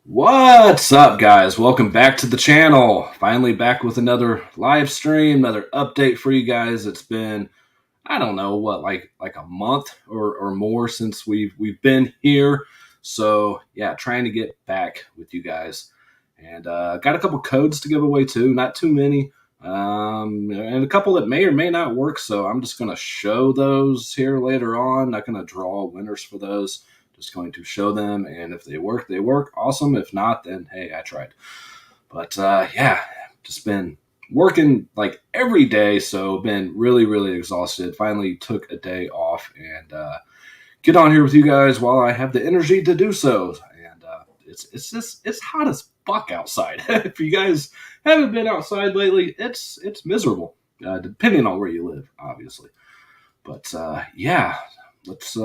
What's up, guys? Welcome back to the channel. Finally back with another live stream, another update for you guys. It's been, I don't know what, like a month or more since we've been here. So yeah, trying to get back with you guys, and got a couple codes to give away too. Not too many, and a couple that may or may not work. So I'm just gonna show those here later on. Not gonna draw winners for those. Just going to show them, and if they work, they work. Awesome. If not, then hey, I tried. But yeah, just been working like every day, so been really exhausted. Finally took a day off and get on here with you guys while I have the energy to do so. And it's hot as fuck outside. If you guys haven't been outside lately, it's miserable. Depending on where you live, obviously. But yeah, let's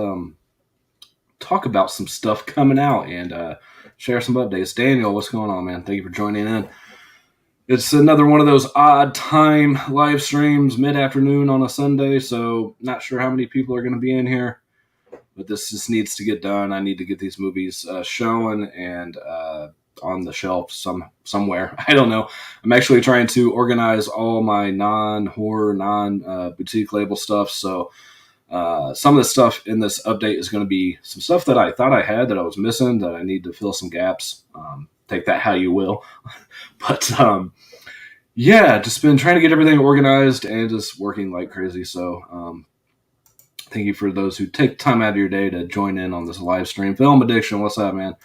talk about some stuff coming out and share some updates. Daniel, what's going on, man? Thank you for joining in. It's another one of those odd time live streams, mid-afternoon on a Sunday, so not sure how many people are going to be in here, but this just needs to get done. I need to get these movies shown and on the shelf somewhere. I don't know. I'm actually trying to organize all my non-horror, non-boutique label stuff, so some of the stuff in this update is going to be some stuff that I thought I had that I was missing, that I need to fill some gaps. Take that how you will. But yeah, just been trying to get everything organized and just working like crazy. So thank you for those who take time out of your day to join in on this live stream. Film Addiction, what's up, man?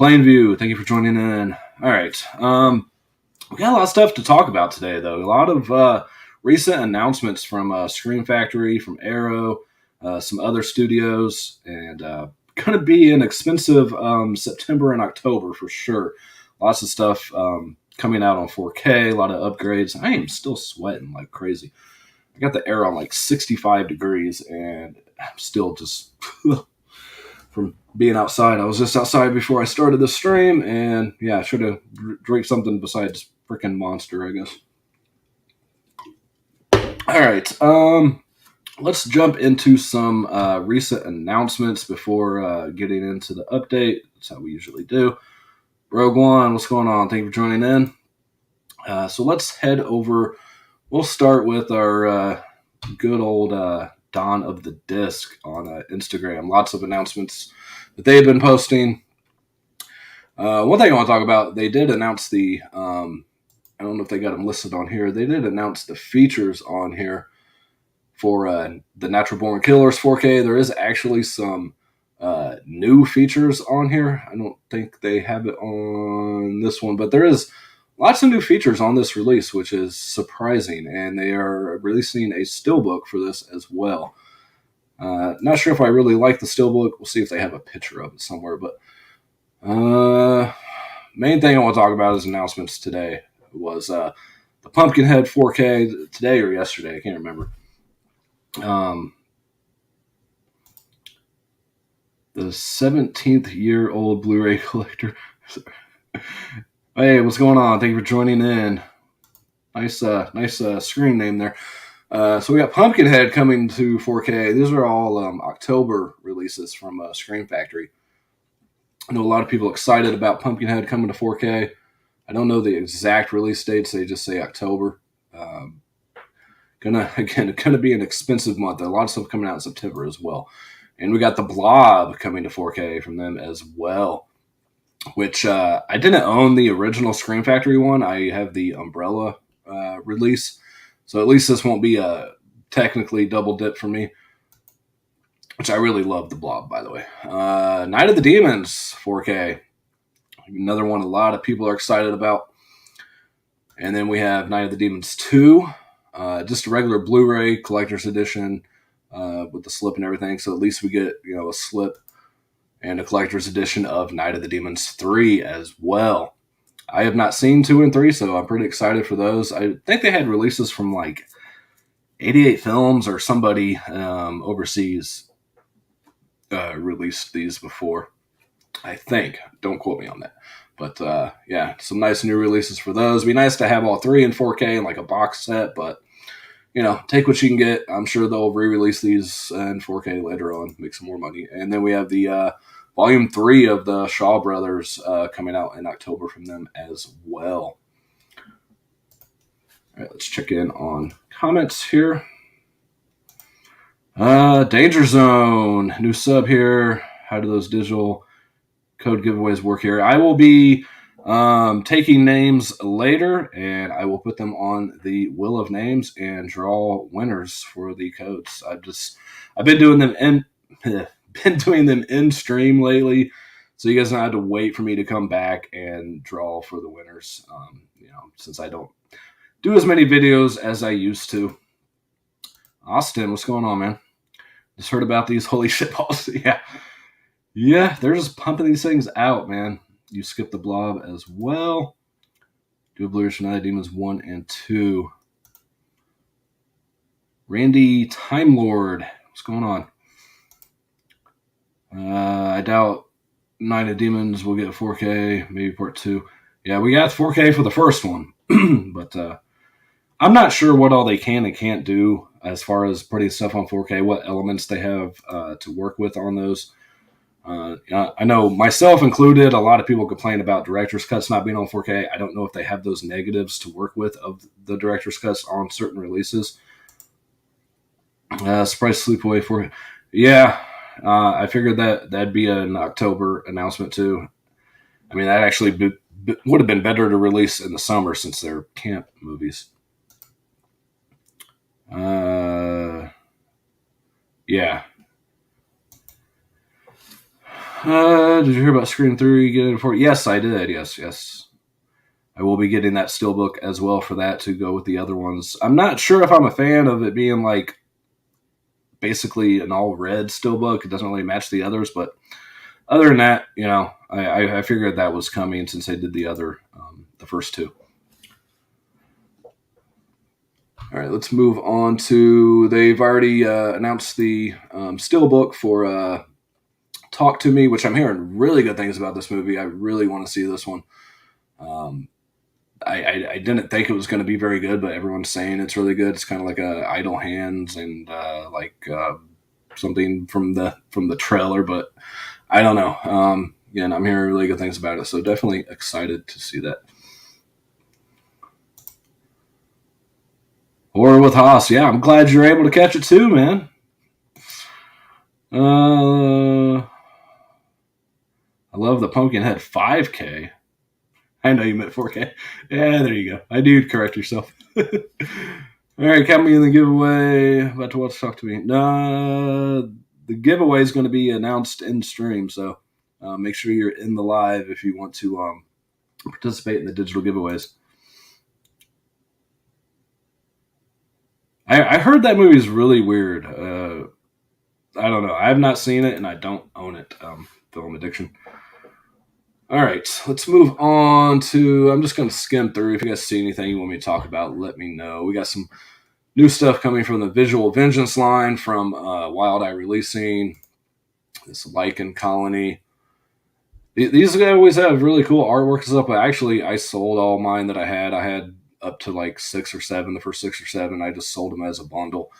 Plainview, thank you for joining in. All right. We got a lot of stuff to talk about today, though. A lot of recent announcements from Scream Factory, from Arrow, some other studios, and going to be an expensive September and October for sure. Lots of stuff coming out on 4K, a lot of upgrades. I am still sweating like crazy. I got the air on like 65 degrees, and I'm still just from being outside. I was just outside before I started the stream, and yeah, I should have drank something besides freaking Monster, I guess. All right, let's jump into some recent announcements before getting into the update. That's how we usually do. Rogue One, what's going on? Thank you for joining in. So let's head over. We'll start with our good old Dawn of the Disc on Instagram. Lots of announcements that they've been posting. One thing I want to talk about, they did announce the I don't know if they got them listed on here. They did announce the features on here for the Natural Born Killers 4K. There is actually some new features on here. I don't think they have it on this one, but there is lots of new features on this release, which is surprising. And they are releasing a steelbook for this as well. Not sure if I really like the steelbook. We'll see if they have a picture of it somewhere. But main thing I want to talk about is announcements today. Was the Pumpkinhead 4K today or yesterday? I can't remember. The 17th-year-old Blu-ray collector. Hey, what's going on? Thank you for joining in. Nice screen name there. So we got Pumpkinhead coming to 4K. These are all October releases from Scream Factory. I know a lot of people excited about Pumpkinhead coming to 4K. I don't know the exact release dates. They just say October. Gonna be an expensive month. There are a lot of stuff coming out in September as well. And we got the Blob coming to 4K from them as well, which I didn't own the original Scream Factory one. I have the Umbrella release. So at least this won't be a technically double dip for me, which I really love the Blob, by the way. Night of the Demons 4K. Another one a lot of people are excited about. And then we have Night of the Demons 2. Just a regular Blu-ray collector's edition with the slip and everything. So at least we get, a slip and a collector's edition of Night of the Demons 3 as well. I have not seen 2 and 3, so I'm pretty excited for those. I think they had releases from like 88 Films or somebody overseas released these before. I think. Don't quote me on that. But yeah, some nice new releases for those. It'd be nice to have all 3 in 4K in like a box set, but take what you can get. I'm sure they'll re-release these in 4K later on, make some more money. And then we have the Volume 3 of the Shaw Brothers coming out in October from them as well. All right, let's check in on comments here. Danger Zone, new sub here. How do those digital code giveaways work here? I will be taking names later, and I will put them on the Wheel of Names and draw winners for the codes. I've been doing them in stream lately, so you guys don't have to wait for me to come back and draw for the winners. Since I don't do as many videos as I used to. Austin, what's going on, man? Just heard about these holy shit balls. Yeah, they're just pumping these things out, man. You skip the blob as well. Do a Blue Night Demons 1 and 2. Randy Time Lord, what's going on? I doubt Night of Demons will get 4K, maybe part 2. Yeah, we got 4K for the first one, but I'm not sure what all they can and can't do as far as putting stuff on 4K, what elements they have to work with on those. I know myself included, a lot of people complain about director's cuts not being on 4K. I don't know if they have those negatives to work with of the director's cuts on certain releases. Surprise Sleepaway 4K. Yeah, I figured that'd be an October announcement too. I mean, that actually would have been better to release in the summer since they're camp movies. Yeah. Did you hear about Scream 3 getting it for? Yes, I did. Yes. I will be getting that steelbook as well for that to go with the other ones. I'm not sure if I'm a fan of it being like basically an all red steelbook. It doesn't really match the others, but other than that, I figured that was coming since they did the first two. All right, let's move on to, they've already announced the steelbook for Talk to Me, which I'm hearing really good things about this movie. I really want to see this one. I didn't think it was going to be very good, but everyone's saying it's really good. It's kind of like Idle Hands and something from the trailer, but I don't know. Again, I'm hearing really good things about it, so definitely excited to see that. Or with Haas, yeah, I'm glad you're able to catch it too, man. I love the Pumpkinhead 5K. I know you meant 4K. Yeah, there you go. I do correct yourself. All right, count me in the giveaway. About to watch Talk to Me. No, the giveaway is going to be announced in stream, so make sure you're in the live if you want to participate in the digital giveaways. I heard that movie is really weird. I don't know. I have not seen it, and I don't own it. Film addiction. All right, let's move on to, I'm just going to skim through. If you guys see anything you want me to talk about, let me know. We got some new stuff coming from the Visual Vengeance line from Wild Eye Releasing, this Lichen Colony. These guys always have really cool artwork and stuff, but actually I sold all mine that I had. I had up to like 6 or 7, the first 6 or 7. I just sold them as a bundle.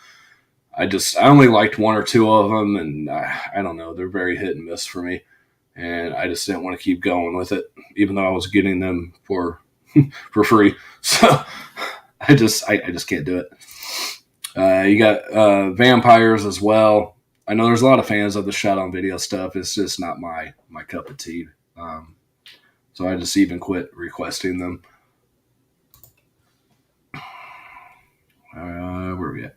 I only liked 1 or 2 of them, and I don't know. They're very hit and miss for me. And I just didn't want to keep going with it, even though I was getting them for free. So I just can't do it. You got vampires as well. I know there's a lot of fans of the shot on video stuff. It's just not my cup of tea. So I just even quit requesting them. Where are we at?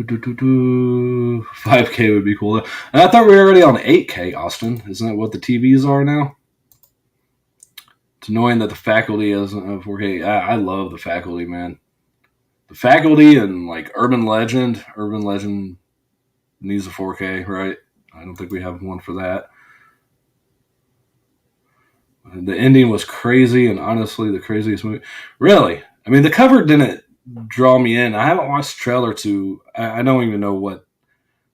5K would be cool. And I thought we were already on 8K, Austin. Isn't that what the TVs are now? It's annoying that the Faculty isn't 4K. I love the Faculty, man. The Faculty and like Urban Legend needs a 4K, right? I don't think we have one for that. The ending was crazy, and honestly, the craziest movie. Really? I mean, the cover didn't draw me in. I haven't watched the trailer to. I don't even know what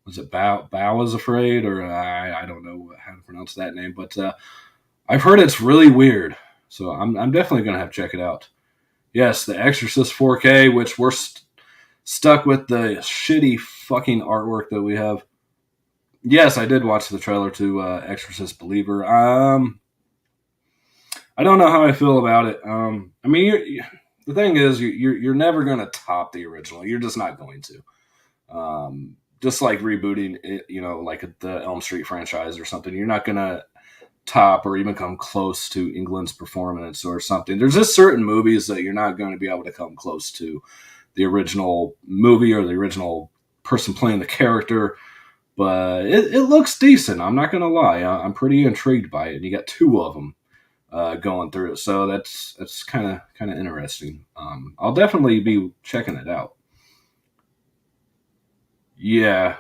was it. Bao is Afraid, or I don't know how to pronounce that name, but I've heard it's really weird. So I'm definitely gonna have to check it out. Yes, The Exorcist 4K, which we're stuck with the shitty fucking artwork that we have. Yes, I did watch the trailer to Exorcist Believer. I don't know how I feel about it. I mean, the thing is, you're never going to top the original. You're just not going to. Just like rebooting it, like the Elm Street franchise or something, you're not going to top or even come close to England's performance or something. There's just certain movies that you're not going to be able to come close to the original movie or the original person playing the character. But it looks decent. I'm not going to lie. I'm pretty intrigued by it. And you got two of them going through it, so that's kind of interesting. I'll definitely be checking it out. Yeah,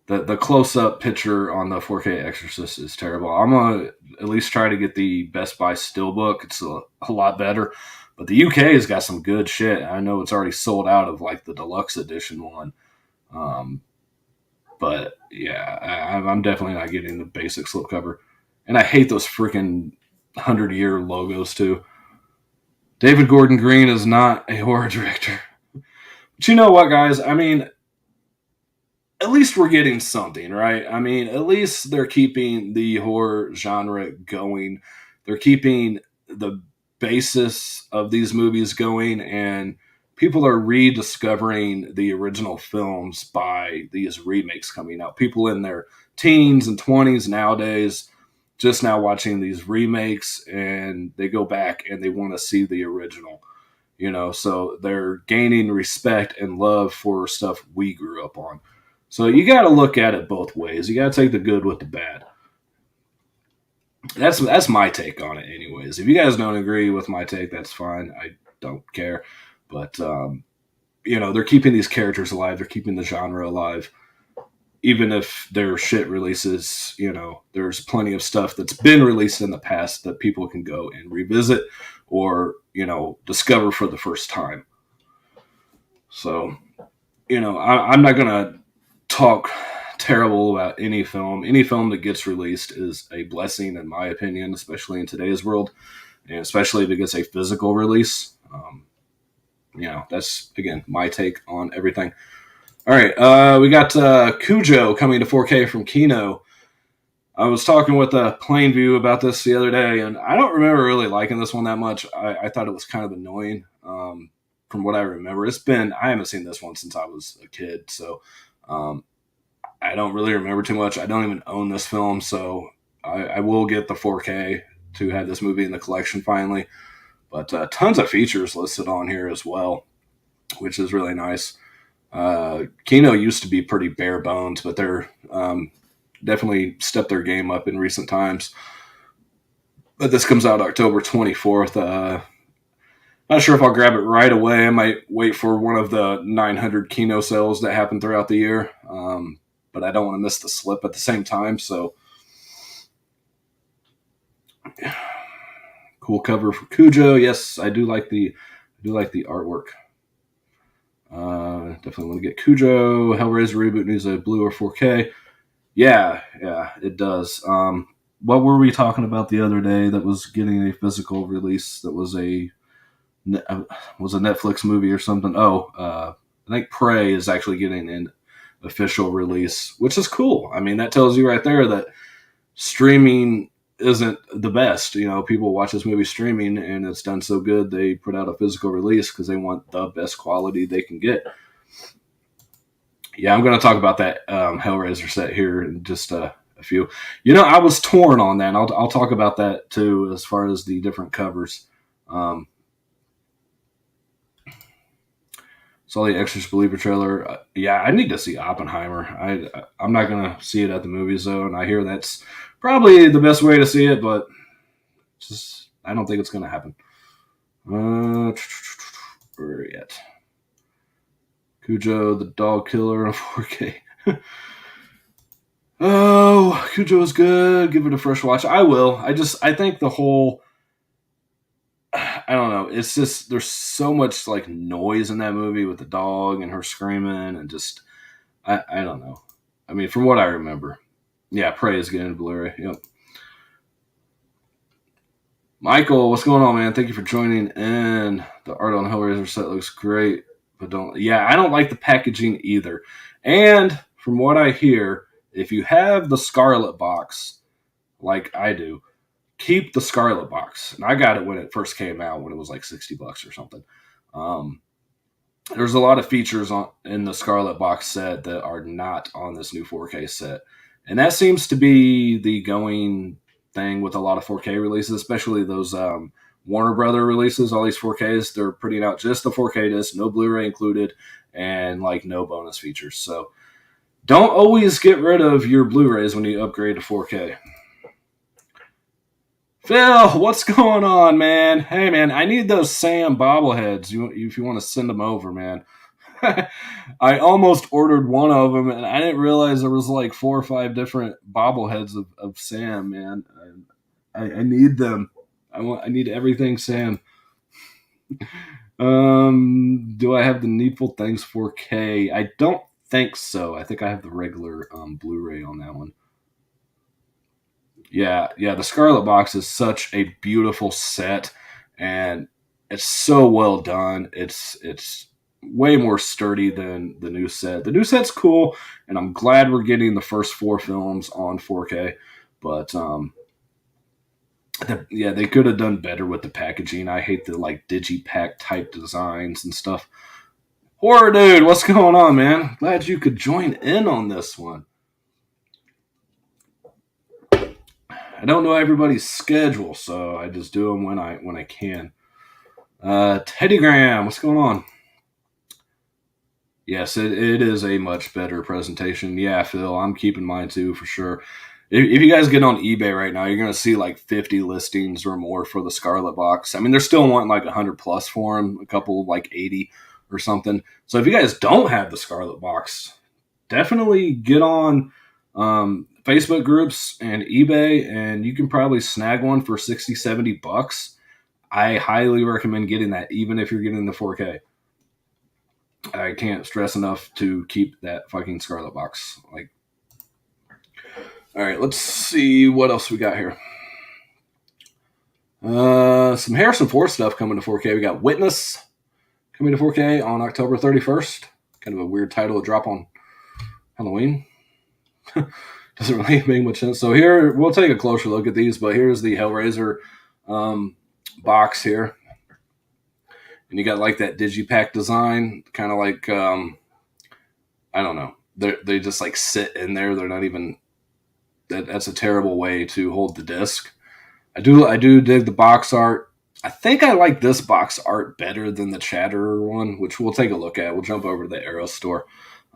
the close up picture on the 4K Exorcist is terrible. I'm gonna at least try to get the Best Buy Steelbook. It's a lot better, but the UK has got some good shit. I know it's already sold out of like the deluxe edition one, um, but yeah, I'm definitely not getting the basic slipcover, and I hate those freaking 100-year logos too. David Gordon Green is not a horror director. But you know what, guys? I mean, at least we're getting something, right? I mean, at least they're keeping the horror genre going. They're keeping the basis of these movies going, and people are rediscovering the original films by these remakes coming out. People in their teens and 20s nowadays just now watching these remakes, and they go back and they want to see the original. So they're gaining respect and love for stuff we grew up on. So you got to look at it both ways. You got to take the good with the bad. That's my take on it, anyways. If you guys don't agree with my take, that's fine. I don't care. But they're keeping these characters alive. They're keeping the genre alive. Even if their shit releases, there's plenty of stuff that's been released in the past that people can go and revisit or discover for the first time. So, I'm not gonna talk terrible about any film. Any film that gets released is a blessing, in my opinion, especially in today's world, and especially if it gets a physical release. That's again my take on everything. All right, we got Cujo coming to 4K from Kino. I was talking with Plainview about this the other day, and I don't remember really liking this one that much. I thought it was kind of annoying from what I remember. I haven't seen this one since I was a kid, so I don't really remember too much. I don't even own this film, so I will get the 4K to have this movie in the collection finally. But tons of features listed on here as well, which is really nice. Kino used to be pretty bare bones, but they're definitely stepped their game up in recent times. But this comes out October 24th. Not sure if I'll grab it right away. I might wait for one of the 900 Kino sales that happen throughout the year. But I don't want to miss the slip at the same time. So, cool cover for Cujo. Yes, I do like the artwork. Definitely want to get Cujo. Hellraiser reboot needs a blue or 4K. Yeah, it does. What were we talking about the other day that was getting a physical release? That was a Netflix movie or something. I think Prey is actually getting an official release, which is cool. I mean, that tells you right there that streaming isn't the best. People watch this movie streaming, and it's done so good they put out a physical release because they want the best quality they can get. Yeah, I'm going to talk about that Hellraiser set here in just a few. I was torn on that. And I'll talk about that too, as far as the different covers. Saw the Exorcist Believer trailer. Yeah, I need to see Oppenheimer. I'm not going to see it at the movies though, and I hear that's probably the best way to see it, but I don't think it's going to happen. Where yet? Cujo the Dog Killer on 4K. Oh, Cujo is good. Give it a fresh watch. I will. I think the whole, I don't know. It's just, there's so much like noise in that movie with the dog and her screaming and just, I don't know. I mean, from what I remember. Yeah, Prey is getting a Blu-ray. Yep. Michael, what's going on, man? Thank you for joining in. The art on Hellraiser set looks great, but I don't like the packaging either. And from what I hear, if you have the Scarlet box, like I do, keep the Scarlet box. And I got it when it first came out, when it was like $60 or something. Um, there's a lot of features in the Scarlet box set that are not on this new 4K set. And that seems to be the going thing with a lot of 4K releases, especially those Warner Brother releases. All these 4Ks, they're putting out just the 4K disc, no Blu-ray included, and like no bonus features. So don't always get rid of your Blu-rays when you upgrade to 4K. Phil, what's going on, man? Hey, man, I need those Sam bobbleheads. If you want to send them over, man. I almost ordered one of them, and I didn't realize there was like 4 or 5 different bobbleheads of Sam, man. I need them. I need everything Sam. Do I have the Needful Things 4K? I don't think so. I think I have the regular Blu-ray on that one. Yeah. The Scarlet Box is such a beautiful set, and it's so well done. It's way more sturdy than the new set. The new set's cool, and I'm glad we're getting the first 4 films on 4K. But they could have done better with the packaging. I hate the like digipack type designs and stuff. Horror dude, what's going on, man? Glad you could join in on this one. I don't know everybody's schedule, so I just do them when I can. Teddy Graham, what's going on? Yes, it is a much better presentation. Yeah, Phil, I'm keeping mine too for sure. If you guys get on eBay right now, you're going to see like 50 listings or more for the Scarlet Box. I mean, they're still wanting like 100 plus for them, a couple like 80 or something. So if you guys don't have the Scarlet Box, definitely get on Facebook groups and eBay, and you can probably snag one for 60, 70 bucks. I highly recommend getting that, even if you're getting the 4K. I can't stress enough to keep that fucking Scarlet Box. Like, all right, let's see what else we got here. Some Harrison Ford stuff coming to 4K. We got Witness coming to 4K on October 31st. Kind of a weird title to drop on Halloween. Doesn't really make much sense. So here, we'll take a closer look at these, but here's the Hellraiser box here. And you got like that digipack design, kind of like, I don't know. They just like sit in there. They're not even, that's a terrible way to hold the disc. I do dig the box art. I think I like this box art better than the Chatterer one, which we'll take a look at. We'll jump over to the Arrow store.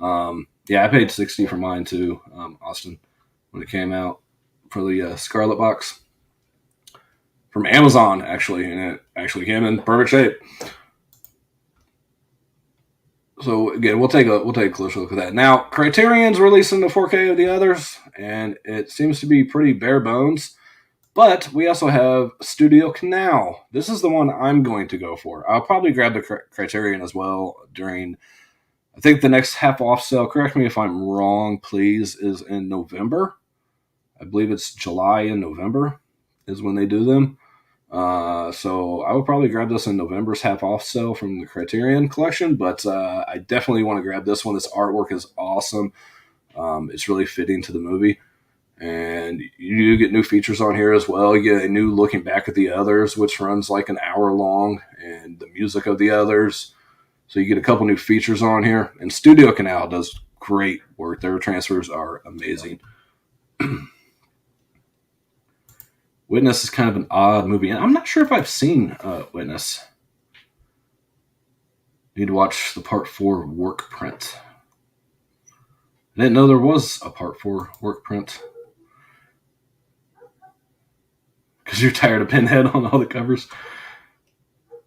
Yeah, I paid $60 for mine too, Austin, when it came out for the Scarlet Box from Amazon, actually, and it actually came in perfect shape. So again, we'll take a closer look at that. Now, Criterion's releasing the 4K of the others, and it seems to be pretty bare bones. But we also have Studio Canal. This is the one I'm going to go for. I'll probably grab the Criterion as well during, I think the next half off sale, correct me if I'm wrong, please, is in November. I believe it's July and November is when they do them. So I would probably grab this in November's half off sale from the Criterion collection, but I definitely want to grab this one. This artwork is awesome. It's really fitting to the movie. And you get new features on here as well. You get a new Looking Back at the Others, which runs like an hour long, and the music of the others. So you get a couple new features on here. And Studio Canal does great work. Their transfers are amazing. Witness is kind of an odd movie. And I'm not sure if I've seen Witness. Need to watch the Part 4 work print. I didn't know there was a Part 4 work print. Because you're tired of Pinhead on all the covers.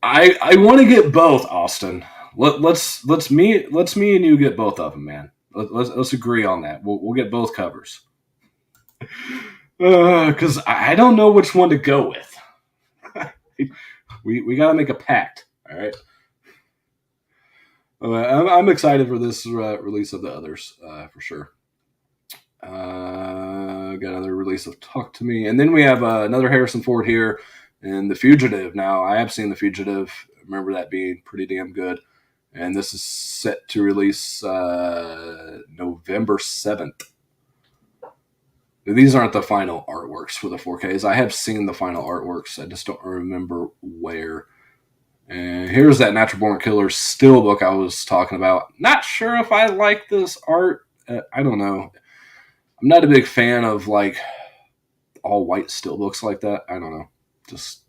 I want to get both, Austin. Let's me and you get both of them, man. Let's agree on that. We'll get both covers. Because I don't know which one to go with. we got to make a pact, all right? I'm excited for this release of the others, for sure. Got another release of Talk to Me. And then we have another Harrison Ford here and The Fugitive. Now, I have seen The Fugitive. I remember that being pretty damn good. and this is set to release November 7th. These aren't the final artworks for the 4Ks. I have seen the final artworks. I just don't remember where. And here's that Natural Born Killers steelbook I was talking about. Not sure if I like this art. I don't know. I'm not a big fan of like all white steelbooks like that. I don't know. Just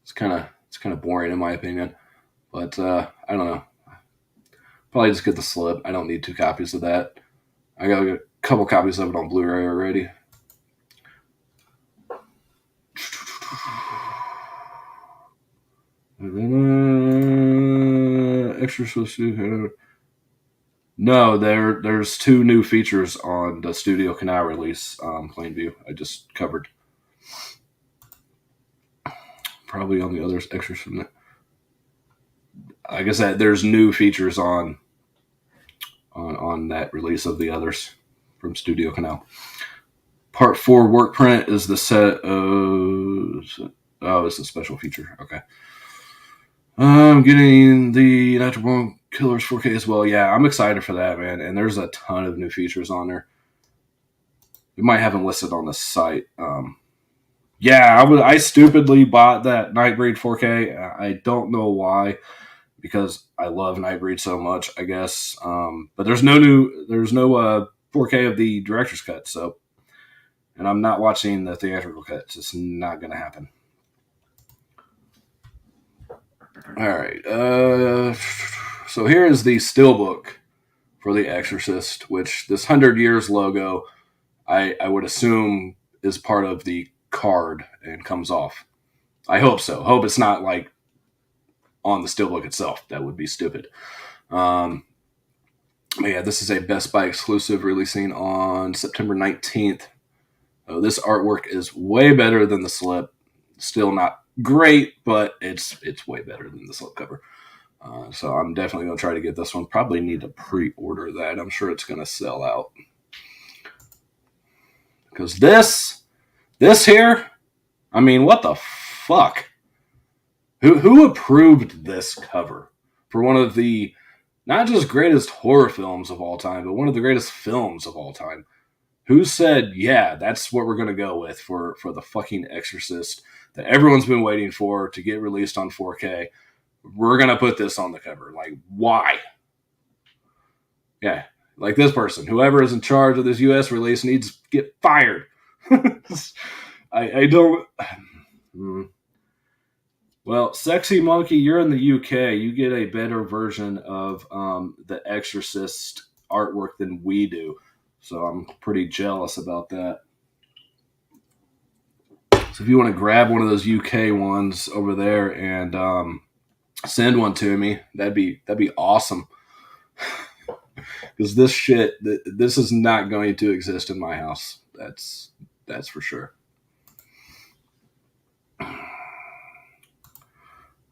it's kind of boring in my opinion. But I don't know. Probably just get the slip. I don't need 2 copies of that. I got a couple copies of it on Blu-ray already. Extra. No, there's 2 new features on the Studio Canal release, Plainview. I just covered. Probably on the others extras from that. Like I said, there's new features on that release of the others from Studio Canal. Part 4 work print is the set of... Oh, it's a special feature. Okay. I'm getting the Natural Born Killers 4K as well. Yeah, I'm excited for that, man. And there's a ton of new features on there. We might have them listed on the site. Yeah, I stupidly bought that Nightbreed 4K. I don't know why, because I love Nightbreed so much, I guess. But there's no 4K of the director's cut, so, and I'm not watching the theatrical cut. It's just not going to happen. All right. So here is the steelbook for The Exorcist, which this 100 Years logo, I would assume is part of the card and comes off. I hope so. Hope it's not like on the steelbook itself. That would be stupid. Yeah, this is a Best Buy exclusive releasing on September 19th. This artwork is way better than the slip. Still not great, but it's way better than the slipcover. So I'm definitely going to try to get this one. Probably need to pre-order that. I'm sure it's going to sell out. Because this here, I mean, what the fuck? Who approved this cover for one of the not just greatest horror films of all time, but one of the greatest films of all time? Who said, yeah, that's what we're going to go with for the fucking Exorcist that everyone's been waiting for to get released on 4K? We're going to put this on the cover. Like, why? Yeah, like this person. Whoever is in charge of this U.S. release needs to get fired. I don't... Well, Sexy Monkey, you're in the UK. You get a better version of the Exorcist artwork than we do. So I'm pretty jealous about that. So if you want to grab one of those UK ones over there and send one to me, that'd be awesome. Because this is not going to exist in my house. That's for sure.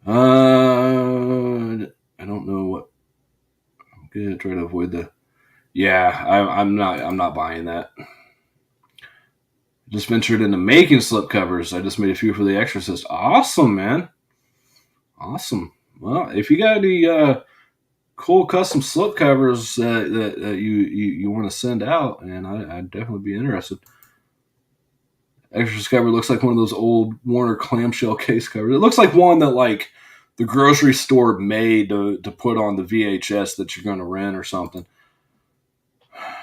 I don't know what. I'm gonna try to avoid the. Yeah, I'm not buying that. Just ventured into making slipcovers. I just made a few for The Exorcist. Awesome, man. Awesome. Well, if you got any cool custom slipcovers that you want to send out, and I'd definitely be interested. Exorcist cover looks like one of those old Warner clamshell case covers. It looks like one that like the grocery store made to put on the VHS that you're going to rent or something.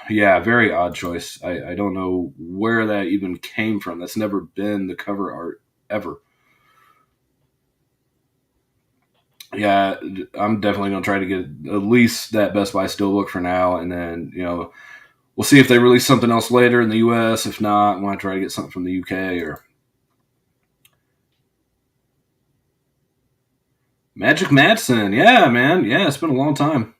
Yeah, very odd choice. I don't know where that even came from. That's never been the cover art ever. Yeah, I'm definitely going to try to get at least that Best Buy steelbook for now, and then, we'll see if they release something else later in the U.S. If not, I'm going to try to get something from the U.K. or Magic Madsen. Yeah, man. Yeah, it's been a long time.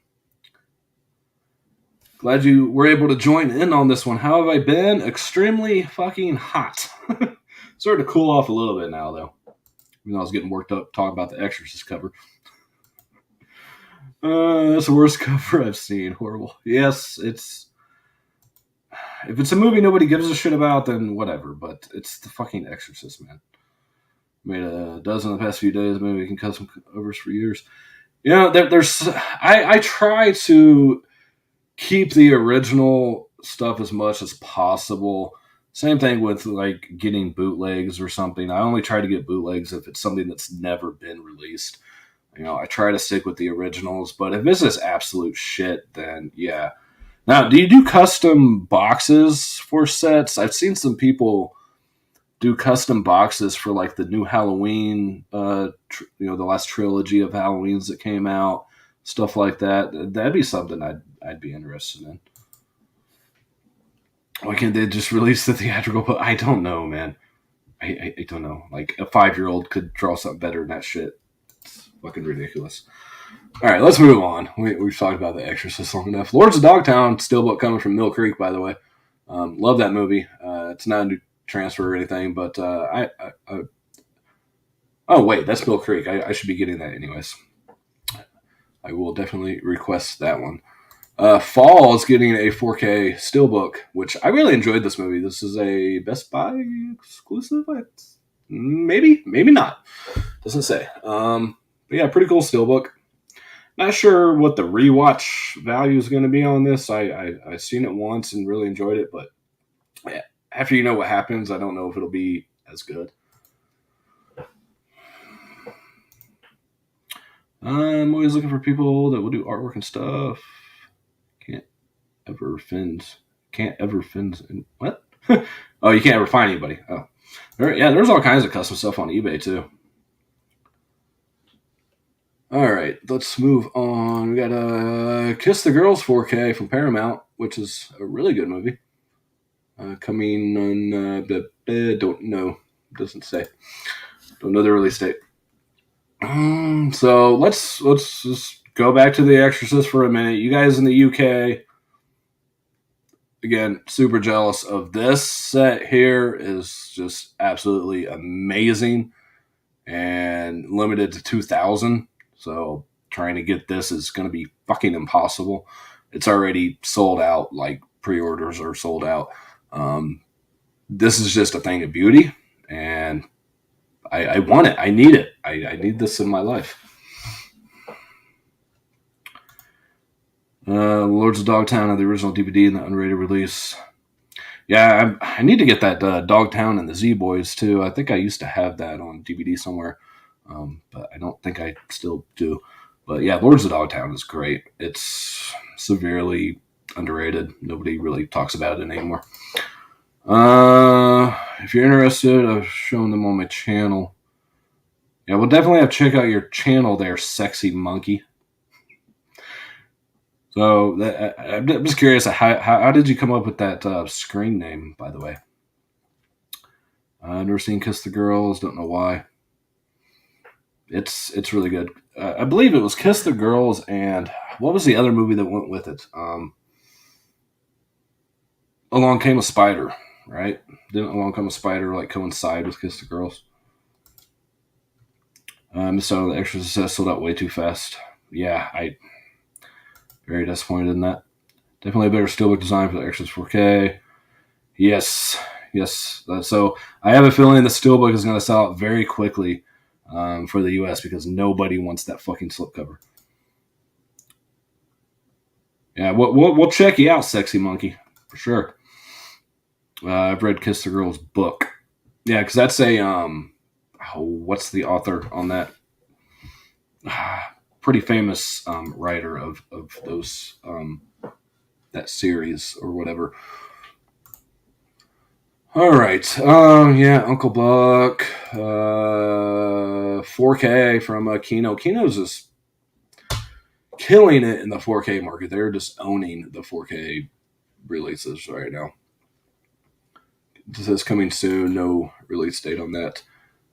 Glad you were able to join in on this one. How have I been? Extremely fucking hot. Starting to cool off a little bit now, though. Even though I was getting worked up talking about the Exorcist cover. That's the worst cover I've seen. Horrible. Yes, if it's a movie nobody gives a shit about, then whatever. But it's the fucking Exorcist, man. Made a dozen the past few days. Maybe we can cut some covers for years. You know, there's I try to keep the original stuff as much as possible. Same thing with like getting bootlegs or something. I only try to get bootlegs if it's something that's never been released. You know, I try to stick with the originals, but if it's just absolute shit, then yeah. Now, do you do custom boxes for sets? I've seen some people do custom boxes for like the new Halloween, the last trilogy of Halloweens that came out, stuff like that. That'd be something I'd be interested in. Why can't they just release the theatrical? But I don't know, man. I don't know. Like a 5-year-old could draw something better than that shit. It's fucking ridiculous. All right, let's move on. We've talked about The Exorcist long enough. Lords of Dogtown, steelbook coming from Mill Creek, by the way. Love that movie. It's not a new transfer or anything, but oh wait, that's Mill Creek. I should be getting that anyways. I will definitely request that one. Fall is getting a 4K steelbook, which I really enjoyed this movie. This is a Best Buy exclusive. Maybe not. Doesn't say. But yeah, pretty cool steelbook. Not sure what the rewatch value is going to be on this. I seen it once and really enjoyed it, but yeah, after you know what happens, I don't know if it'll be as good. I'm always looking for people that will do artwork and stuff. Can't ever Finns. What? Oh, you can't ever find anybody. Oh, there's all kinds of custom stuff on eBay too. All right, let's move on. We got Kiss the Girls 4K from Paramount, which is a really good movie. Coming on, don't know. Doesn't say. Don't know the release date. So let's just go back to The Exorcist for a minute. You guys in the UK, again, super jealous of this set here. Is just absolutely amazing and limited to 2,000. So trying to get this is going to be fucking impossible. It's already sold out. Like pre-orders are sold out. This is just a thing of beauty, and I want it. I need it. I need this in my life. Lords of Dogtown and the original DVD and the unrated release. Yeah, I need to get that Dogtown and the Z Boys too. I think I used to have that on DVD somewhere, but I don't think I still do. But yeah, Lords of Dogtown is great. It's severely underrated. Nobody really talks about it anymore. If you're interested, I've shown them on my channel. Yeah, we'll definitely have to check out your channel there, sexy monkey. So I'm just curious, how did you come up with that screen name, by the way? I've never seen Kiss the Girls. Don't know why. It's really good. I believe it was Kiss the Girls, and what was the other movie that went with it? Along Came a Spider, right? Didn't Along Come a Spider like coincide with Kiss the Girls? So The Exorcist sold out way too fast. Yeah, very disappointed in that. Definitely a better steelbook design for the Exorcist 4K. Yes. So I have a feeling the steelbook is going to sell out very quickly for the US because nobody wants that fucking slipcover. Yeah, we'll check you out, sexy monkey, for sure. I've read Kiss the Girl's book. Yeah, because that's a what's the author on that? Pretty famous writer of those that series or whatever. All right. Yeah, Uncle Buck. 4K from Kino. Kino's just killing it in the 4K market. They're just owning the 4K releases right now. This is coming soon. No release date on that.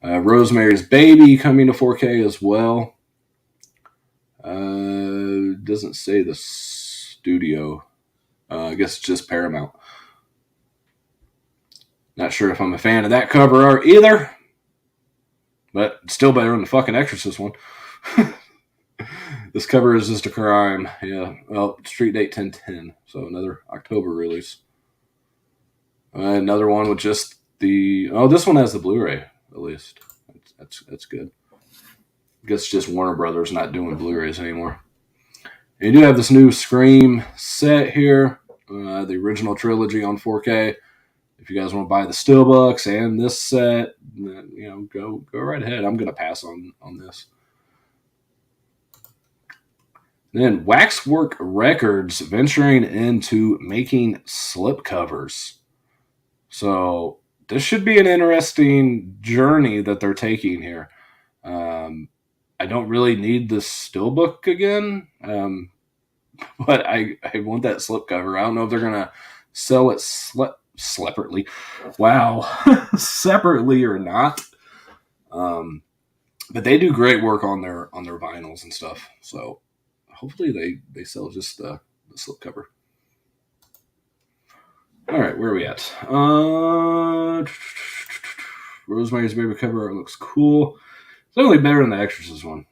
Rosemary's Baby coming to 4K as well. Doesn't say the studio. I guess it's just Paramount. Not sure if I'm a fan of that cover art either, but it's still better than the fucking Exorcist one. This cover is just a crime. Yeah, well, street date 10/10, so another October release. Another one with just the. Oh, this one has the Blu-ray at least. That's good. I guess just Warner Brothers not doing Blu-rays anymore. And you do have this new Scream set here, the original trilogy on 4K. If you guys want to buy the steelbooks and this set, go right ahead. I'm gonna pass on this. Then Waxwork Records venturing into making slipcovers. So this should be an interesting journey that they're taking here. I don't really need the steelbook again, but I want that slipcover. I don't know if they're gonna sell it separately. Wow, separately or not. But they do great work on their vinyls and stuff. So hopefully they sell just the slipcover. All right, where are we at? Rosemary's Baby cover art looks cool. It's definitely better than the Exorcist one.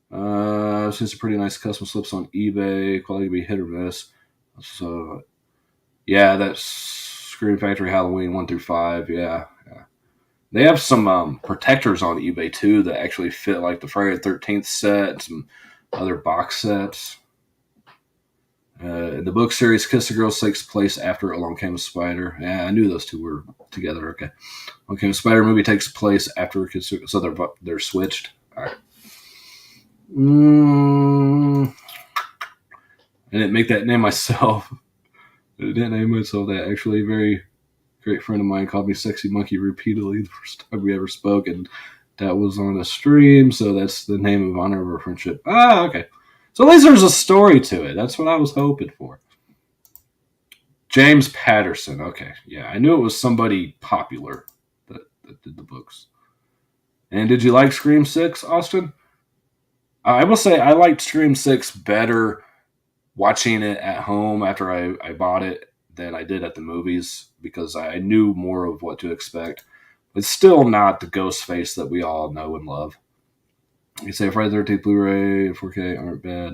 I've seen some pretty nice custom slips on eBay. Quality be hit or miss. So, yeah, that's Scream Factory Halloween 1 through 5. Yeah. They have some protectors on eBay too that actually fit like the Friday the 13th set and some other box sets. The book series Kiss the Girl takes place after Along Came a Spider. Yeah, I knew those two were together. Okay. Along Came a Spider movie takes place after Kiss the Girl. So they're switched. All right. I didn't make that name myself. I didn't name myself that. Actually, a very great friend of mine called me Sexy Monkey repeatedly the first time we ever spoke, and that was on a stream, so that's the name of honor of our friendship. Ah, okay. So at least there's a story to it. That's what I was hoping for. James Patterson. Okay, yeah, I knew it was somebody popular that did the books. And did you like Scream 6, Austin? I will say I liked Scream 6 better watching it at home after I bought it than I did at the movies because I knew more of what to expect. It's still not the ghost face that we all know and love. You say Friday the 13th Blu-ray and 4K aren't bad.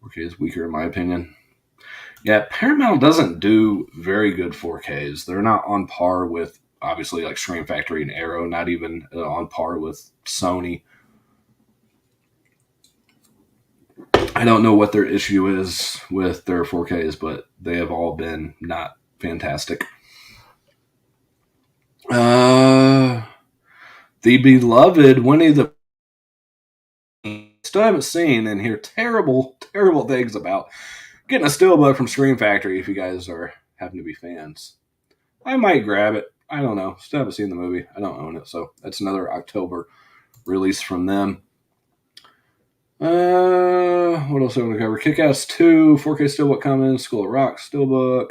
4K is weaker in my opinion. Yeah, Paramount doesn't do very good 4Ks. They're not on par with, obviously, like Scream Factory and Arrow, not even on par with Sony. I don't know what their issue is with their 4Ks, but they have all been not fantastic. The beloved Winnie the still haven't seen and hear terrible things about. Getting a steelbook from Scream Factory if you guys happen to be fans. I might grab it. I don't know. Still haven't seen the movie. I don't own it, so that's another October release from them. What else I want to cover? Kick-Ass 2, 4K steelbook coming, School of Rock steelbook.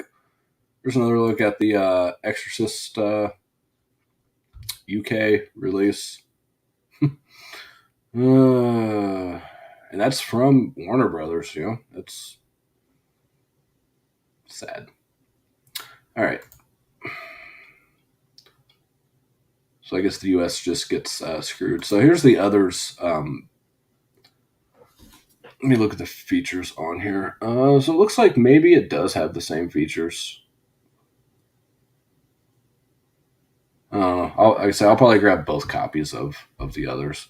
There's another look at the Exorcist UK release. And that's from Warner Brothers, That's sad. All right. So I guess the US just gets screwed. So here's the others. Let me look at the features on here. So it looks like maybe it does have the same features. I'll probably grab both copies of the others.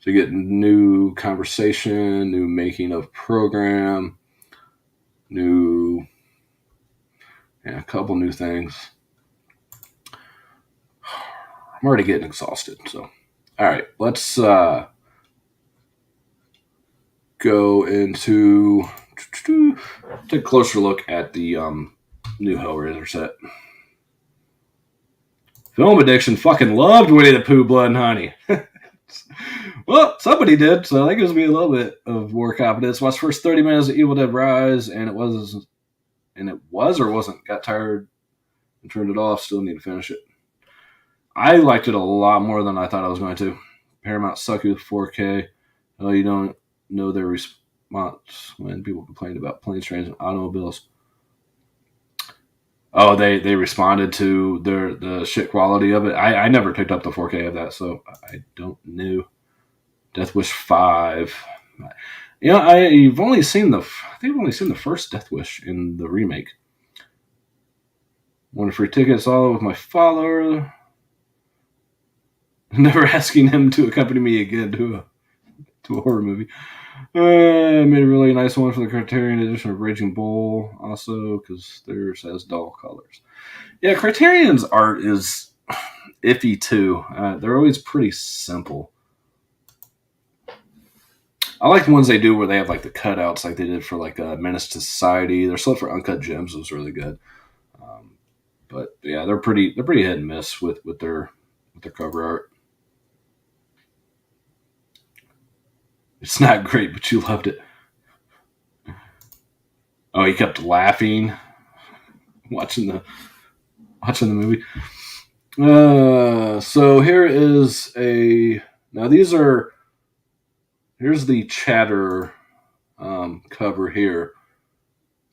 So you get new conversation, new making of program, a couple new things. I'm already getting exhausted. So, all right, let's go into take a closer look at the new Hellraiser set. Film Addiction fucking loved Winnie the Pooh, Blood and Honey. Well, somebody did, so that gives me a little bit of more confidence. Watched the first 30 minutes of Evil Dead Rise, and it was or wasn't. Got tired and turned it off. Still need to finish it. I liked it a lot more than I thought I was going to. Paramount sucked with 4K. Oh, you don't know their response when people complained about planes, trains, and automobiles. Oh, they responded to the shit quality of it. I never picked up the 4K of that, so I don't know. Death Wish 5. I've only seen the first Death Wish in the remake. Wanted free tickets all with my follower. Never asking him to accompany me again to a horror movie. I made a really nice one for the Criterion edition of Raging Bull, also because theirs has dull colors. Yeah, Criterion's art is iffy too. They're always pretty simple. I like the ones they do where they have like the cutouts, like they did for like Menace to Society. Their stuff for Uncut Gems was really good. But yeah, they're pretty hit and miss with their cover art. It's not great, but you loved it. Oh, he kept laughing watching the movie. So here is a now these are here's the Chatter cover here.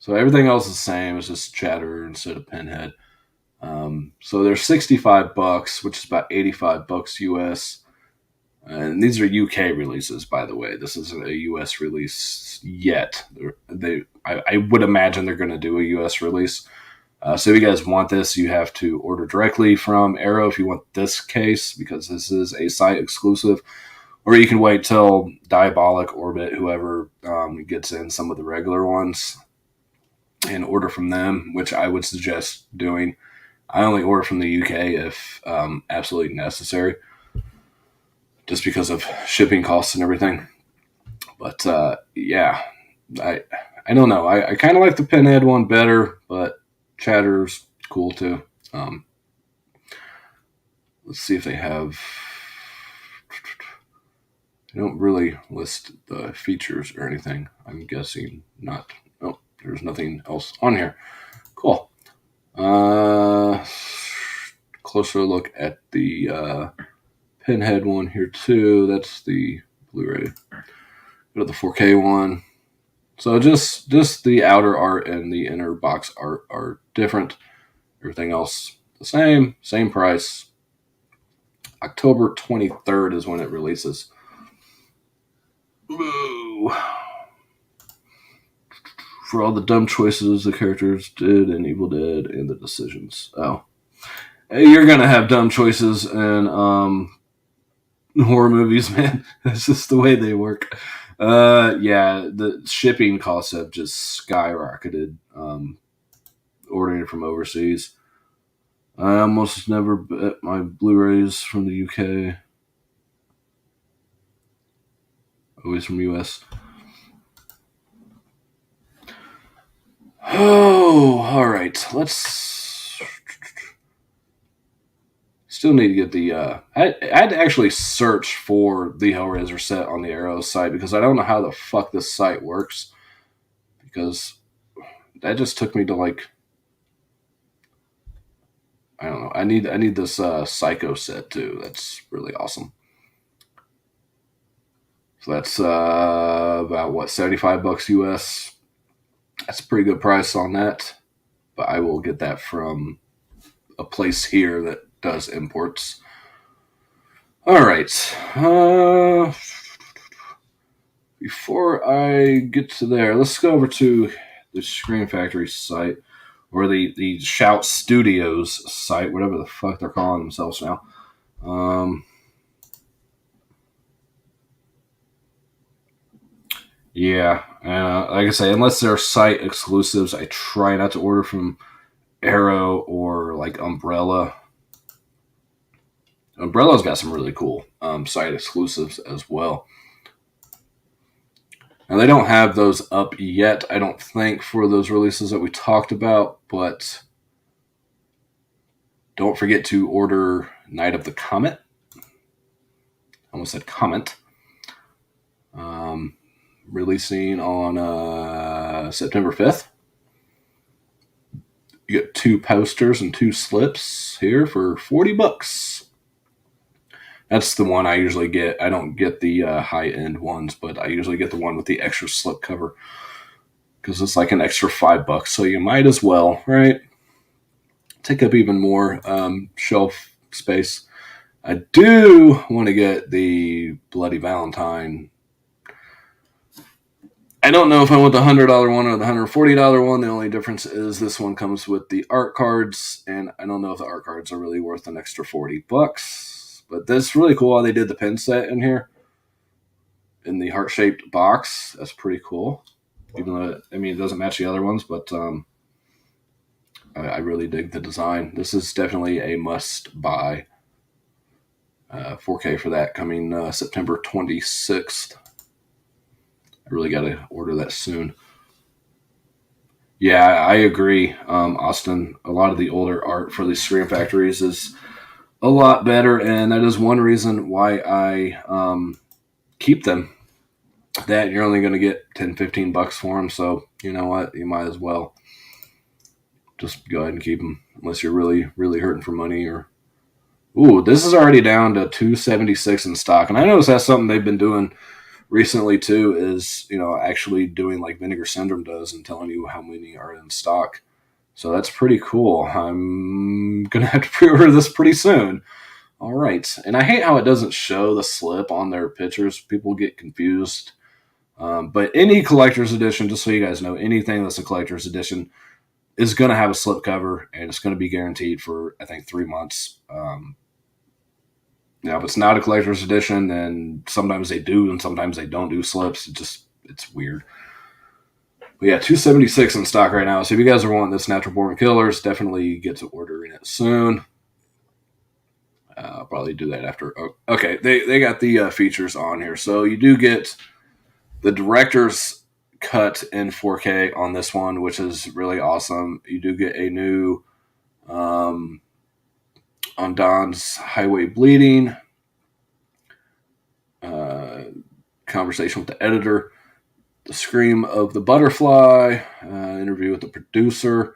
So everything else is the same. It's just Chatter instead of Pinhead. So they're $65, which is about $85 US. And these are UK releases, by the way. This isn't a US release yet. I would imagine they're going to do a US release. So if you guys want this, you have to order directly from Arrow if you want this case, because this is a site exclusive. Or you can wait till Diabolic, Orbit, whoever gets in some of the regular ones and order from them, which I would suggest doing. I only order from the UK if absolutely necessary, just because of shipping costs and everything. But yeah, I don't know. I kind of like the Pinhead one better, but Chatter's cool too. Let's see if they have. They don't really list the features or anything. I'm guessing not. Oh, there's nothing else on here. Cool. Closer look at the Pinhead one here too. That's the Blu-ray. Go to the 4K one. So just the outer art and the inner box art are different. Everything else the same price. October 23rd is when it releases. Ooh. For all the dumb choices the characters did in Evil Dead and the decisions. Oh. Hey, you're gonna have dumb choices in horror movies, man. That's just the way they work. Yeah, the shipping costs have just skyrocketed. Ordering it from overseas. I almost never bet my Blu-rays from the UK. Always from US. Oh, all right. Let's. Still need to get the. I had to actually search for the Hellraiser set on the Arrow site because I don't know how the fuck this site works. Because that just took me to like. I don't know. I need this Psycho set too. That's really awesome. So that's about what, $75 US. That's a pretty good price on that. But I will get that from a place here that does imports. All right. Before I get to there, let's go over to the Scream Factory site, or the Shout Studios site, whatever the fuck they're calling themselves now. Yeah, like I say, unless they're site exclusives, I try not to order from Arrow or like Umbrella. Umbrella's got some really cool site exclusives as well. Now, they don't have those up yet, I don't think, for those releases that we talked about, but don't forget to order Night of the Comet. I almost said Comet. Releasing on September 5th. You get 2 posters and 2 slips here for $40. That's the one I usually get. I don't get the high-end ones, but I usually get the one with the extra slip cover because it's like an extra $5, so you might as well, right? Take up even more shelf space. I do want to get the Bloody Valentine. I don't know if I want the $100 one or the $140 one. The only difference is this one comes with the art cards, and I don't know if the art cards are really worth an extra $40. But that's really cool how they did the pin set in here in the heart-shaped box. That's pretty cool. Even though, I mean, it doesn't match the other ones, but I really dig the design. This is definitely a must-buy. 4K for that coming September 26th. I really got to order that soon. Yeah, I agree, Austin. A lot of the older art for these Scream Factories is a lot better, and that is one reason why I keep them. That you're only going to get $10-15 for them, so you know what? You might as well just go ahead and keep them, unless you're really, really hurting for money. Or ooh, this is already down to $2.76 in stock, and I noticed that's something they've been doing recently too. Is actually doing like Vinegar Syndrome does and telling you how many are in stock. So that's pretty cool. I'm gonna have to pre-order this pretty soon. All right, and I hate how it doesn't show the slip on their pictures. People get confused. But any collector's edition, just so you guys know, anything that's a collector's edition is going to have a slip cover, and it's going to be guaranteed for, I think, 3 months. Now, if it's not a collector's edition, then sometimes they do and sometimes they don't do slips. It's weird. But yeah, $2.76 in stock right now. So if you guys are wanting this Natural Born Killers, definitely get to ordering it soon. I'll probably do that after. Oh, okay, they got the features on here. So you do get the director's cut in 4K on this one, which is really awesome. You do get a new on Don's Highway Bleeding conversation with the editor, the Scream of the Butterfly, interview with the producer,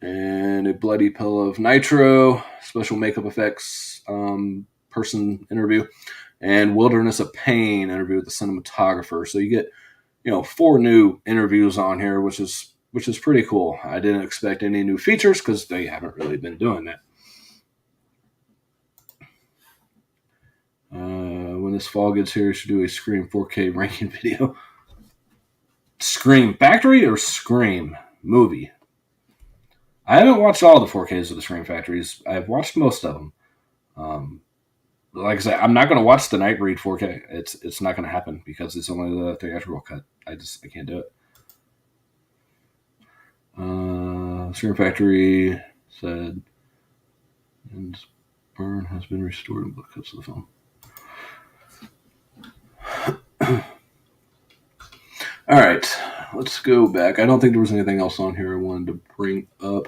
and a Bloody Pill of Nitro, special makeup effects person interview, and Wilderness of Pain interview with the cinematographer. So you get 4 new interviews on here, which is pretty cool. I didn't expect any new features because they haven't really been doing that. When this fall gets here, you should do a Scream 4K ranking video. Scream Factory or Scream movie? I haven't watched all the 4Ks of the Scream Factories. I've watched most of them. Like I said, I'm not going to watch the Nightbreed 4K. It's not going to happen because it's only the theatrical cut. I can't do it. Scream Factory said, and burn has been restored in book cuts of the film. All right, let's go back. I don't think there was anything else on here I wanted to bring up.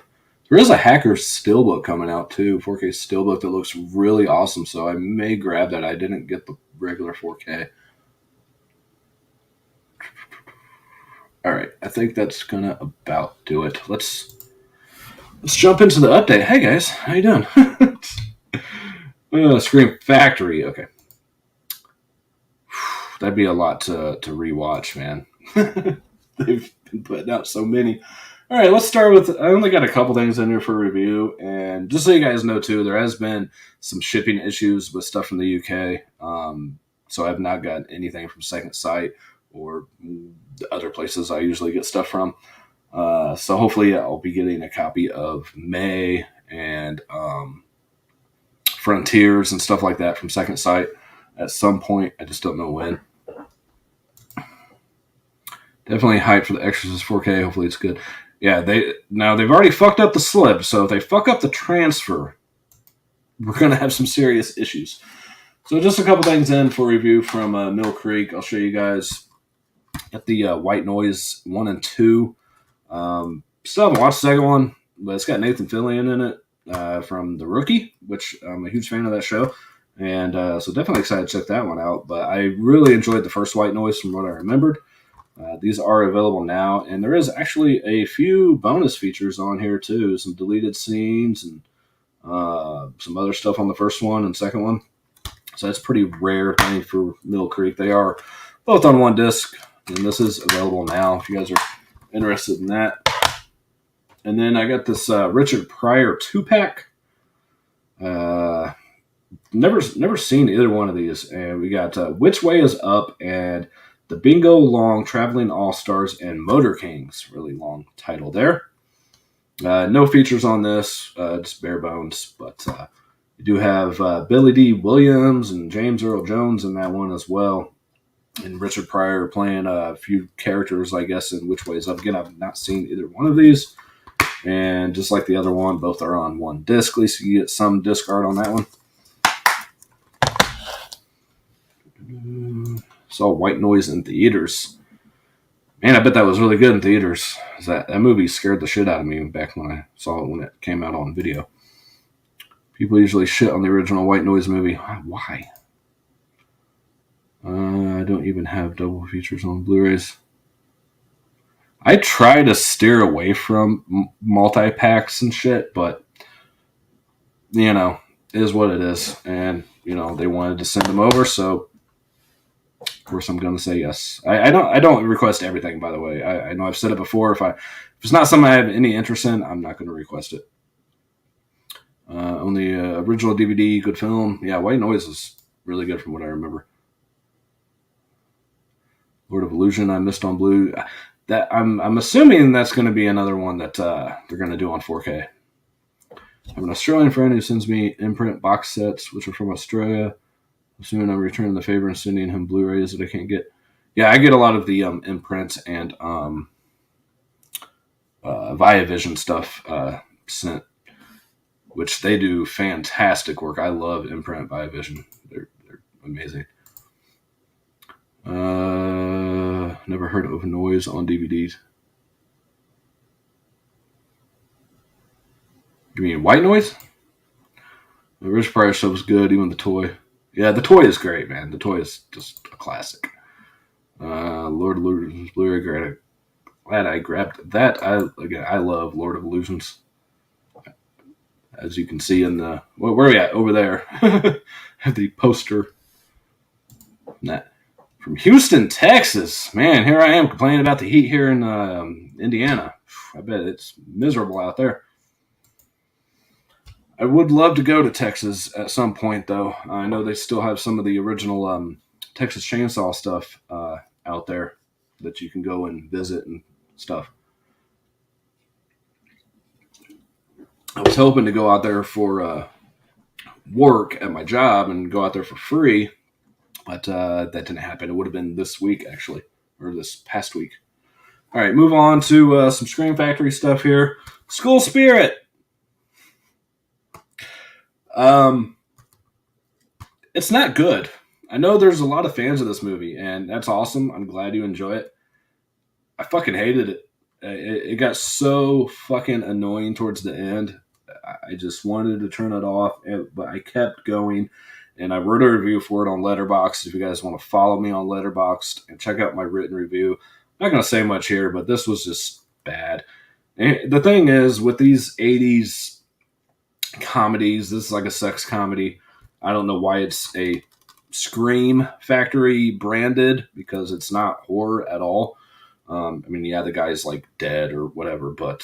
There is a Hackers Steelbook coming out too, 4K Steelbook that looks really awesome, so I may grab that. I didn't get the regular 4K. All right, I think that's gonna about do it. Let's jump into the update. Hey guys, how you doing? Scream Factory. Okay, that'd be a lot to rewatch, man. They've been putting out so many. All right, let's start with, I only got a couple things in here for review, and just so you guys know too, there has been some shipping issues with stuff from the UK, so I've not gotten anything from Second Sight or the other places I usually get stuff from. So hopefully I'll be getting a copy of May and Frontiers and stuff like that from Second Sight at some point. I just don't know when. Definitely hyped for the Exorcist 4K. Hopefully it's good. Yeah, they've already fucked up the slip, so if they fuck up the transfer, we're going to have some serious issues. So just a couple things in for review from Mill Creek. I'll show you guys. Got the White Noise 1 and 2. Still haven't watched the second one, but it's got Nathan Fillion in it from The Rookie, which I'm a huge fan of that show. And so definitely excited to check that one out. But I really enjoyed the first White Noise from what I remembered. These are available now, and there is actually a few bonus features on here too. Some deleted scenes and some other stuff on the first one and second one. So that's a pretty rare thing for Mill Creek. They are both on one disc, and this is available now if you guys are interested in that. And then I got this Richard Pryor 2-pack. Never seen either one of these. And we got Which Way Is Up and The Bingo Long Traveling All-Stars and Motor Kings. Really long title there. No features on this, just bare bones. But You do have Billy D. Williams and James Earl Jones in that one as well. And Richard Pryor playing a few characters, I guess, in Which Way Is Up. Again, I've not seen either one of these. And just like the other one, both are on one disc. At least you get some disc art on that one. Saw White Noise in theaters. Man, I bet that was really good in theaters. That movie scared the shit out of me back when I saw it when it came out on video. People usually shit on the original White Noise movie. Why? I don't even have double features on Blu-rays. I try to steer away from multi-packs and shit, but, you know, it is what it is. And, you know, they wanted to send them over, so of course I'm going to say yes. I don't request everything, by the way. I know I've said it before. If it's not something I have any interest in, I'm not going to request it. On the original DVD, good film. Yeah, White Noise is really good from what I remember. Lord of Illusion, I missed on Blue. That I'm assuming that's going to be another one that they're going to do on 4K. I have an Australian friend who sends me imprint box sets, which are from Australia. Assuming I'm returning the favor and sending him Blu-rays that I can't get. Yeah, I get a lot of the imprints and Via Vision stuff sent, which they do fantastic work. I love imprint Via Vision. They're amazing. Never heard of Noise on DVDs. You mean White Noise? The Rich Pryor stuff was good, even the toy. Yeah, the toy is great, man. The toy is just a classic. Lord of Illusions, Blu-ray. Glad I grabbed that. I love Lord of Illusions. As you can see in the... Where are we at? Over there. Have the poster. From Houston, Texas. Man, here I am complaining about the heat here in Indiana. I bet it's miserable out there. I would love to go to Texas at some point, though. I know they still have some of the original Texas Chainsaw stuff out there that you can go and visit and stuff. I was hoping to go out there for work at my job and go out there for free, but that didn't happen. It would have been this week, actually, or this past week. All right, move on to some Scream Factory stuff here. School Spirit. It's not good. I know there's a lot of fans of this movie, and that's awesome. I'm glad you enjoy it. I fucking hated it. It got so fucking annoying towards the end. I just wanted to turn it off, but I kept going, and I wrote a review for it on Letterboxd. If you guys want to follow me on Letterboxd and check out my written review, I'm not going to say much here, but this was just bad. And the thing is, with these 80s comedies, this is like a sex comedy. I don't know why it's a Scream Factory branded, because it's not horror at all. I mean, yeah, the guy's like dead or whatever, but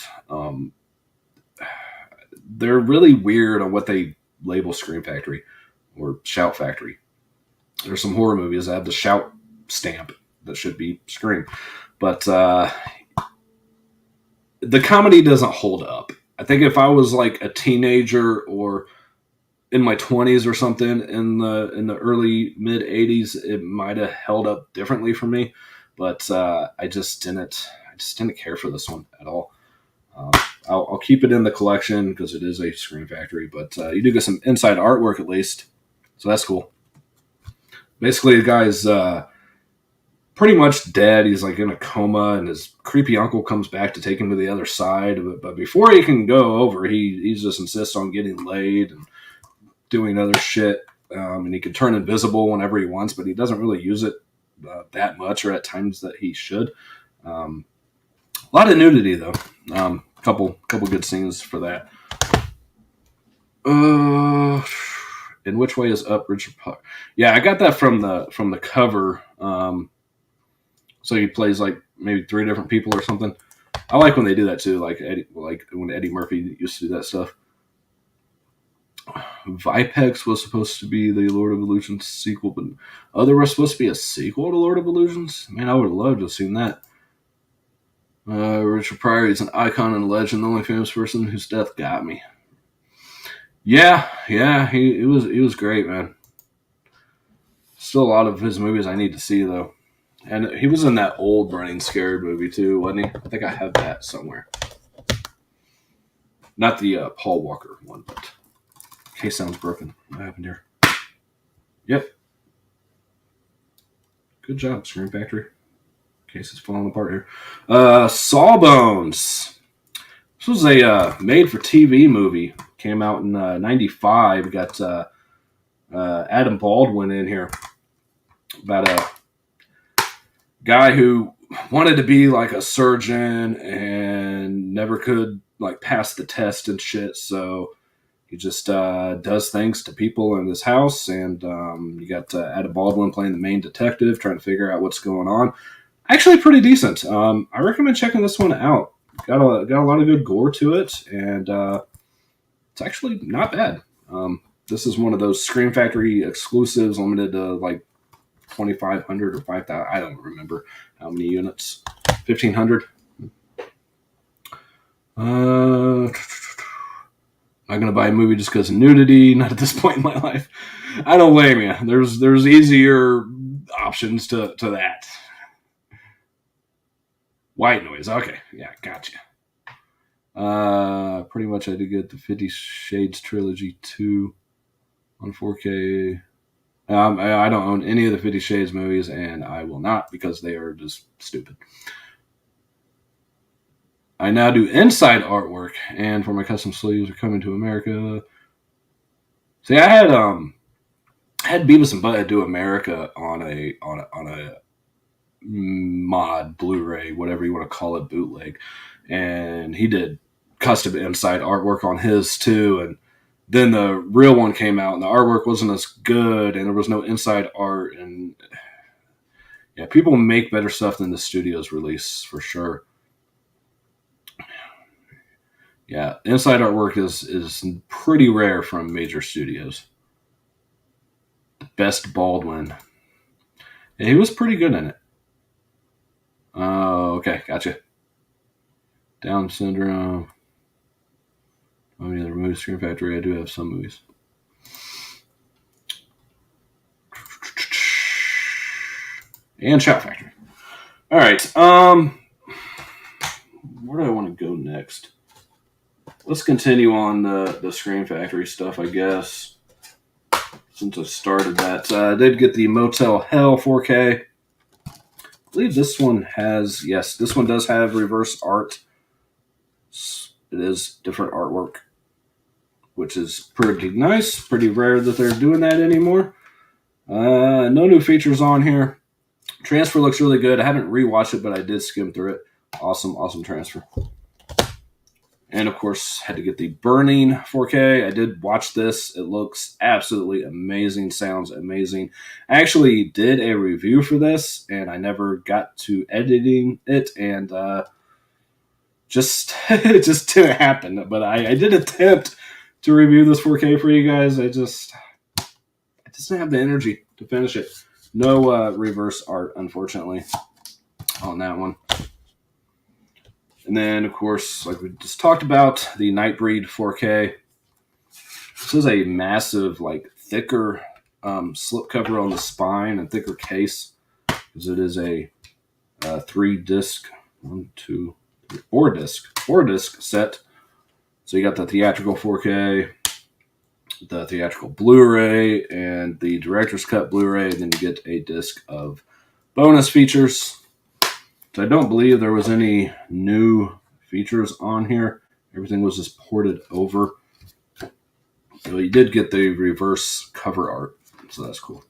they're really weird on what they label Scream Factory or Shout Factory. There's some horror movies that have the Shout stamp that should be Scream, but the comedy doesn't hold up. I think if I was like a teenager or in my 20s or something in the early mid 80s, it might have held up differently for me. But I just didn't care for this one at all. I'll keep it in the collection because it is a Scream Factory. But you do get some inside artwork at least, so that's cool. Basically, the guy's pretty much dead. He's like in a coma, and his creepy uncle comes back to take him to the other side. But before he can go over, he just insists on getting laid and doing other shit. And he can turn invisible whenever he wants, but he doesn't really use it that much, or at times that he should. A lot of nudity though. Couple good scenes for that. In Which Way Is Up, Richard Pryor? Yeah, I got that from the cover. So he plays like maybe 3 different people or something. I like when they do that too, like when Eddie Murphy used to do that stuff. Vipex was supposed to be the Lord of Illusions sequel, but there was supposed to be a sequel to Lord of Illusions? Man, I would have loved to have seen that. Richard Pryor is an icon and a legend, the only famous person whose death got me. Yeah, he was great, man. Still a lot of his movies I need to see though. And he was in that old Running Scared movie too, wasn't he? I think I have that somewhere. Not the Paul Walker one, but case sounds broken. What happened here? Yep. Good job, Scream Factory. Case is falling apart here. Sawbones. This was a made-for-TV movie. Came out in '95. Got Adam Baldwin in here about a guy who wanted to be like a surgeon and never could like pass the test and shit. So he just does things to people in his house, and you got Adam Baldwin playing the main detective, trying to figure out what's going on. Actually, pretty decent. I recommend checking this one out. Got a lot of good gore to it, and it's actually not bad. This is one of those Scream Factory exclusives, limited to like 2,500 or 5,000. I don't remember how many units. 1,500. Not gonna buy a movie just because of nudity. Not at this point in my life. I don't blame you. There's easier options to that. White noise. Okay, yeah, gotcha. Pretty much I did get the 50 Shades Trilogy 2 on 4K. I don't own any of the 50 Shades movies, and I will not because they are just stupid. I now do inside artwork, and for my custom sleeves are coming to America. See, I had Beavis and Butthead do America on a mod Blu-ray, whatever you want to call it, bootleg, and he did custom inside artwork on his too, and then the real one came out and the artwork wasn't as good and there was no inside art, and yeah, people make better stuff than the studios release for sure. Yeah, inside artwork is pretty rare from major studios. Best Baldwin. Yeah, he was pretty good in it. Oh, okay, gotcha. Down syndrome. How many other movies? Scream Factory. I do have some movies. And Shout Factory. All right. Where do I want to go next? Let's continue on the Scream Factory stuff, I guess. Since I started that, I did get the Motel Hell 4K. I believe this one has, yes, this one does have reverse art. It is different artwork, which is pretty nice. Pretty rare that they're doing that anymore. No new features on here. Transfer looks really good. I haven't rewatched it, but I did skim through it. Awesome transfer. And of course, had to get the Burning 4K. I did watch this. It looks absolutely amazing. Sounds amazing. I actually did a review for this, and I never got to editing it, and just it just didn't happen. But I did attempt to review this 4K for you guys. I just didn't have the energy to finish it. No reverse art, unfortunately, on that one. And then, of course, like we just talked about, the Nightbreed 4K. This is a massive, like, thicker slipcover on the spine and thicker case, because it is a 3-disc, 4-disc set. So you got the theatrical 4K, the theatrical Blu-ray, and the director's cut Blu-ray, and then you get a disc of bonus features. So I don't believe there was any new features on here. Everything was just ported over. So you did get the reverse cover art, so that's cool.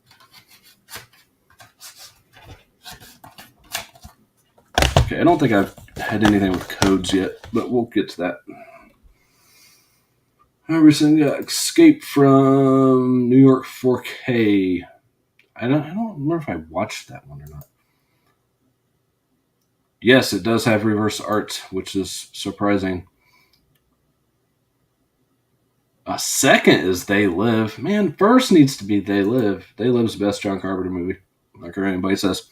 Okay, I don't think I've had anything with codes yet, but we'll get to that. Everything got Escape from New York 4K. I don't remember if I watched that one or not. Yes, it does have reverse art, which is surprising. A second is They Live. Man, first needs to be They Live. They Live's the best John Carpenter movie. Like anybody says.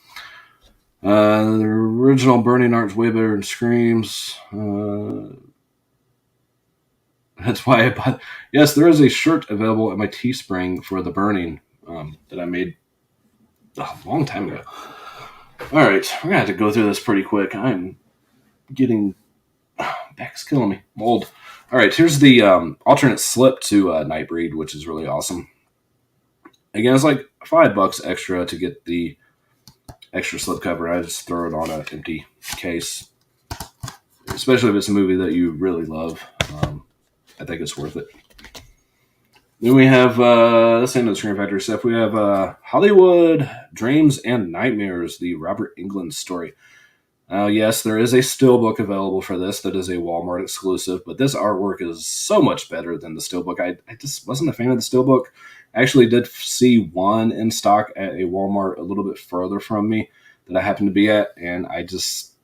The original Burning Art's way better than Screams. That's why I bought. Yes, there is a shirt available at my Teespring for The Burning that I made a long time ago. All right, we're gonna have to go through this pretty quick. I'm getting back's killing me. I'm old. All right, here's the alternate slip to Nightbreed, which is really awesome. Again, it's like $5 extra to get the extra slipcover. I just throw it on an empty case, especially if it's a movie that you really love. I think it's worth it. Then we have, this ain't no Screen Factory stuff. We have Hollywood Dreams and Nightmares, the Robert Englund story. Yes, there is a steelbook available for this that is a Walmart exclusive, but this artwork is so much better than the steelbook. I just wasn't a fan of the steelbook. I actually did see one in stock at a Walmart a little bit further from me that I happened to be at, and I just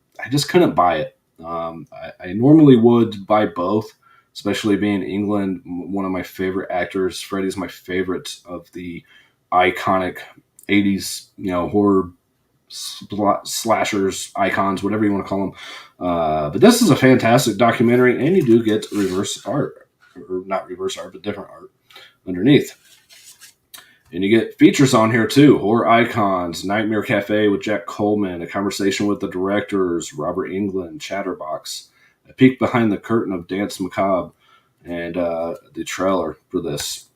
couldn't buy it. I normally would buy both, especially being England, one of my favorite actors. Freddy's my favorite of the iconic 80s, horror slashers, icons, whatever you want to call them. But this is a fantastic documentary, and you do get reverse art, or not reverse art, but different art underneath. And you get features on here too: horror icons, Nightmare Cafe with Jack Coleman, a conversation with the directors, Robert Englund, Chatterbox, a peek behind the curtain of Dance Macabre, and the trailer for this.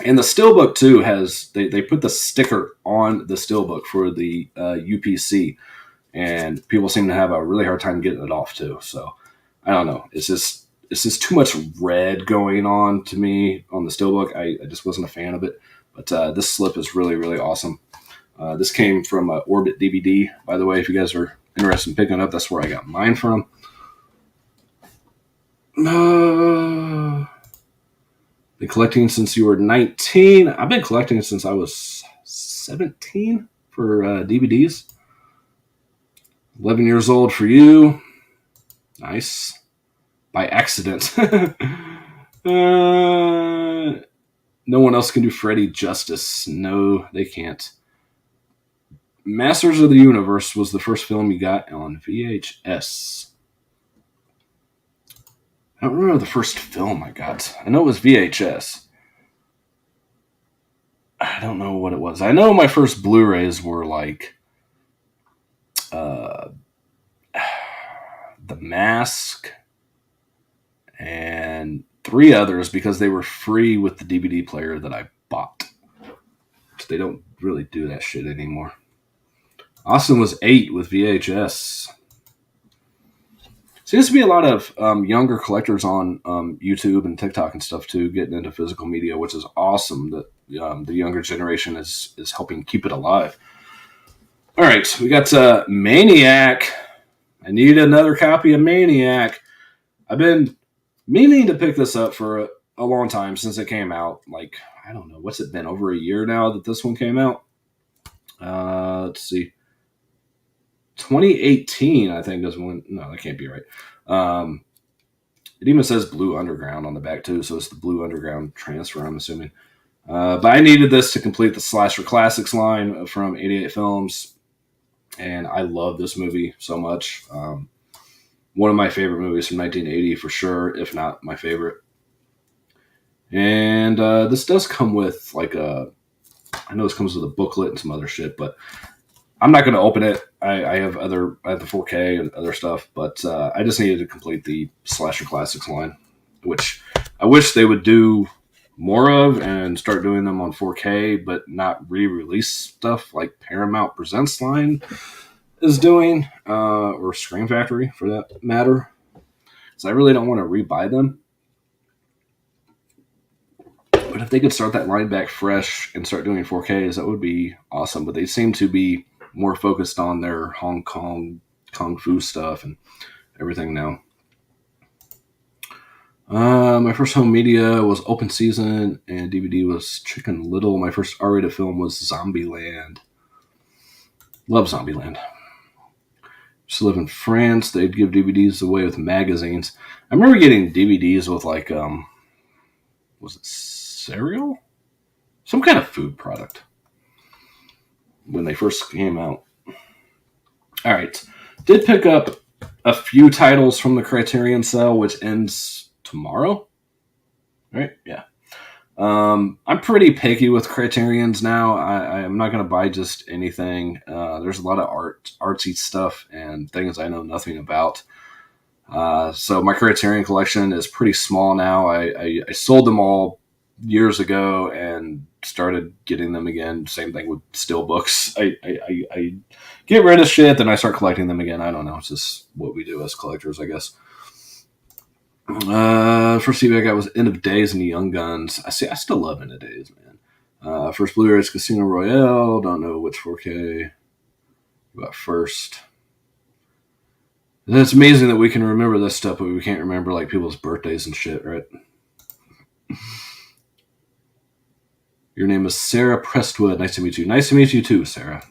And the steelbook too has they put the sticker on the steelbook for the UPC, and people seem to have a really hard time getting it off too. So I don't know. It's just too much red going on to me on the steelbook. I just wasn't a fan of it. But this slip is really, really awesome. This came from Orbit DVD, by the way. If you guys are interested in picking it up, that's where I got mine from. Been collecting since you were 19. I've been collecting since I was 17 for DVDs. 11 years old for you. Nice. By accident. No one else can do Freddy justice. No, they can't. Masters of the Universe was the first film you got on VHS. I don't remember the first film I got. I know it was VHS. I don't know what it was. I know my first Blu-rays were like The Mask and 3 others because they were free with the DVD player that I bought. They don't really do that shit anymore. Austin was 8 with VHS. Seems to be a lot of younger collectors on YouTube and TikTok and stuff too, getting into physical media, which is awesome that the younger generation is helping keep it alive. All right, we got Maniac. I need another copy of Maniac. I've been meaning to pick this up for a long time since it came out. Like, I don't know, what's it been, over a year now that this one came out? Let's see. 2018, I think, is when. No, that can't be right. It even says Blue Underground on the back, too, so it's the Blue Underground transfer, I'm assuming. But I needed this to complete the Slasher Classics line from 88 Films, and I love this movie so much. One of my favorite movies from 1980, for sure, if not my favorite. And this does come with, like, I know this comes with a booklet and some other shit, but I'm not going to open it. I have the 4K and other stuff, but I just needed to complete the Slasher Classics line, which I wish they would do more of and start doing them on 4K, but not re-release stuff like Paramount Presents line is doing, or Screen Factory for that matter. Because I really don't want to rebuy them. But if they could start that line back fresh and start doing 4Ks, that would be awesome. But they seem to be more focused on their Hong Kong Kung Fu stuff and everything now. My first home media was Open Season, and DVD was Chicken Little. My first R-rated film was Zombieland. Love Zombieland. Used to live in France. They'd give DVDs away with magazines. I remember getting DVDs with, like, was it cereal? Some kind of food product when they first came out. All right. Did pick up a few titles from the Criterion sale, which ends tomorrow. right? Yeah. I'm pretty picky with Criterions now. I'm not going to buy just anything. There's a lot of artsy stuff and things I know nothing about. So my Criterion collection is pretty small now. I sold them all years ago and started getting them again. Same thing with steelbooks. I get rid of shit, then I start collecting them again. I don't know. It's just what we do as collectors, I guess. First TV I got was End of Days and the Young Guns. I still love End of Days, man. First Blu-ray is Casino Royale. Don't know which 4K got first. It's amazing that we can remember this stuff, but we can't remember like people's birthdays and shit, right? Your name is Sarah Prestwood. Nice to meet you. Nice to meet you too, Sarah.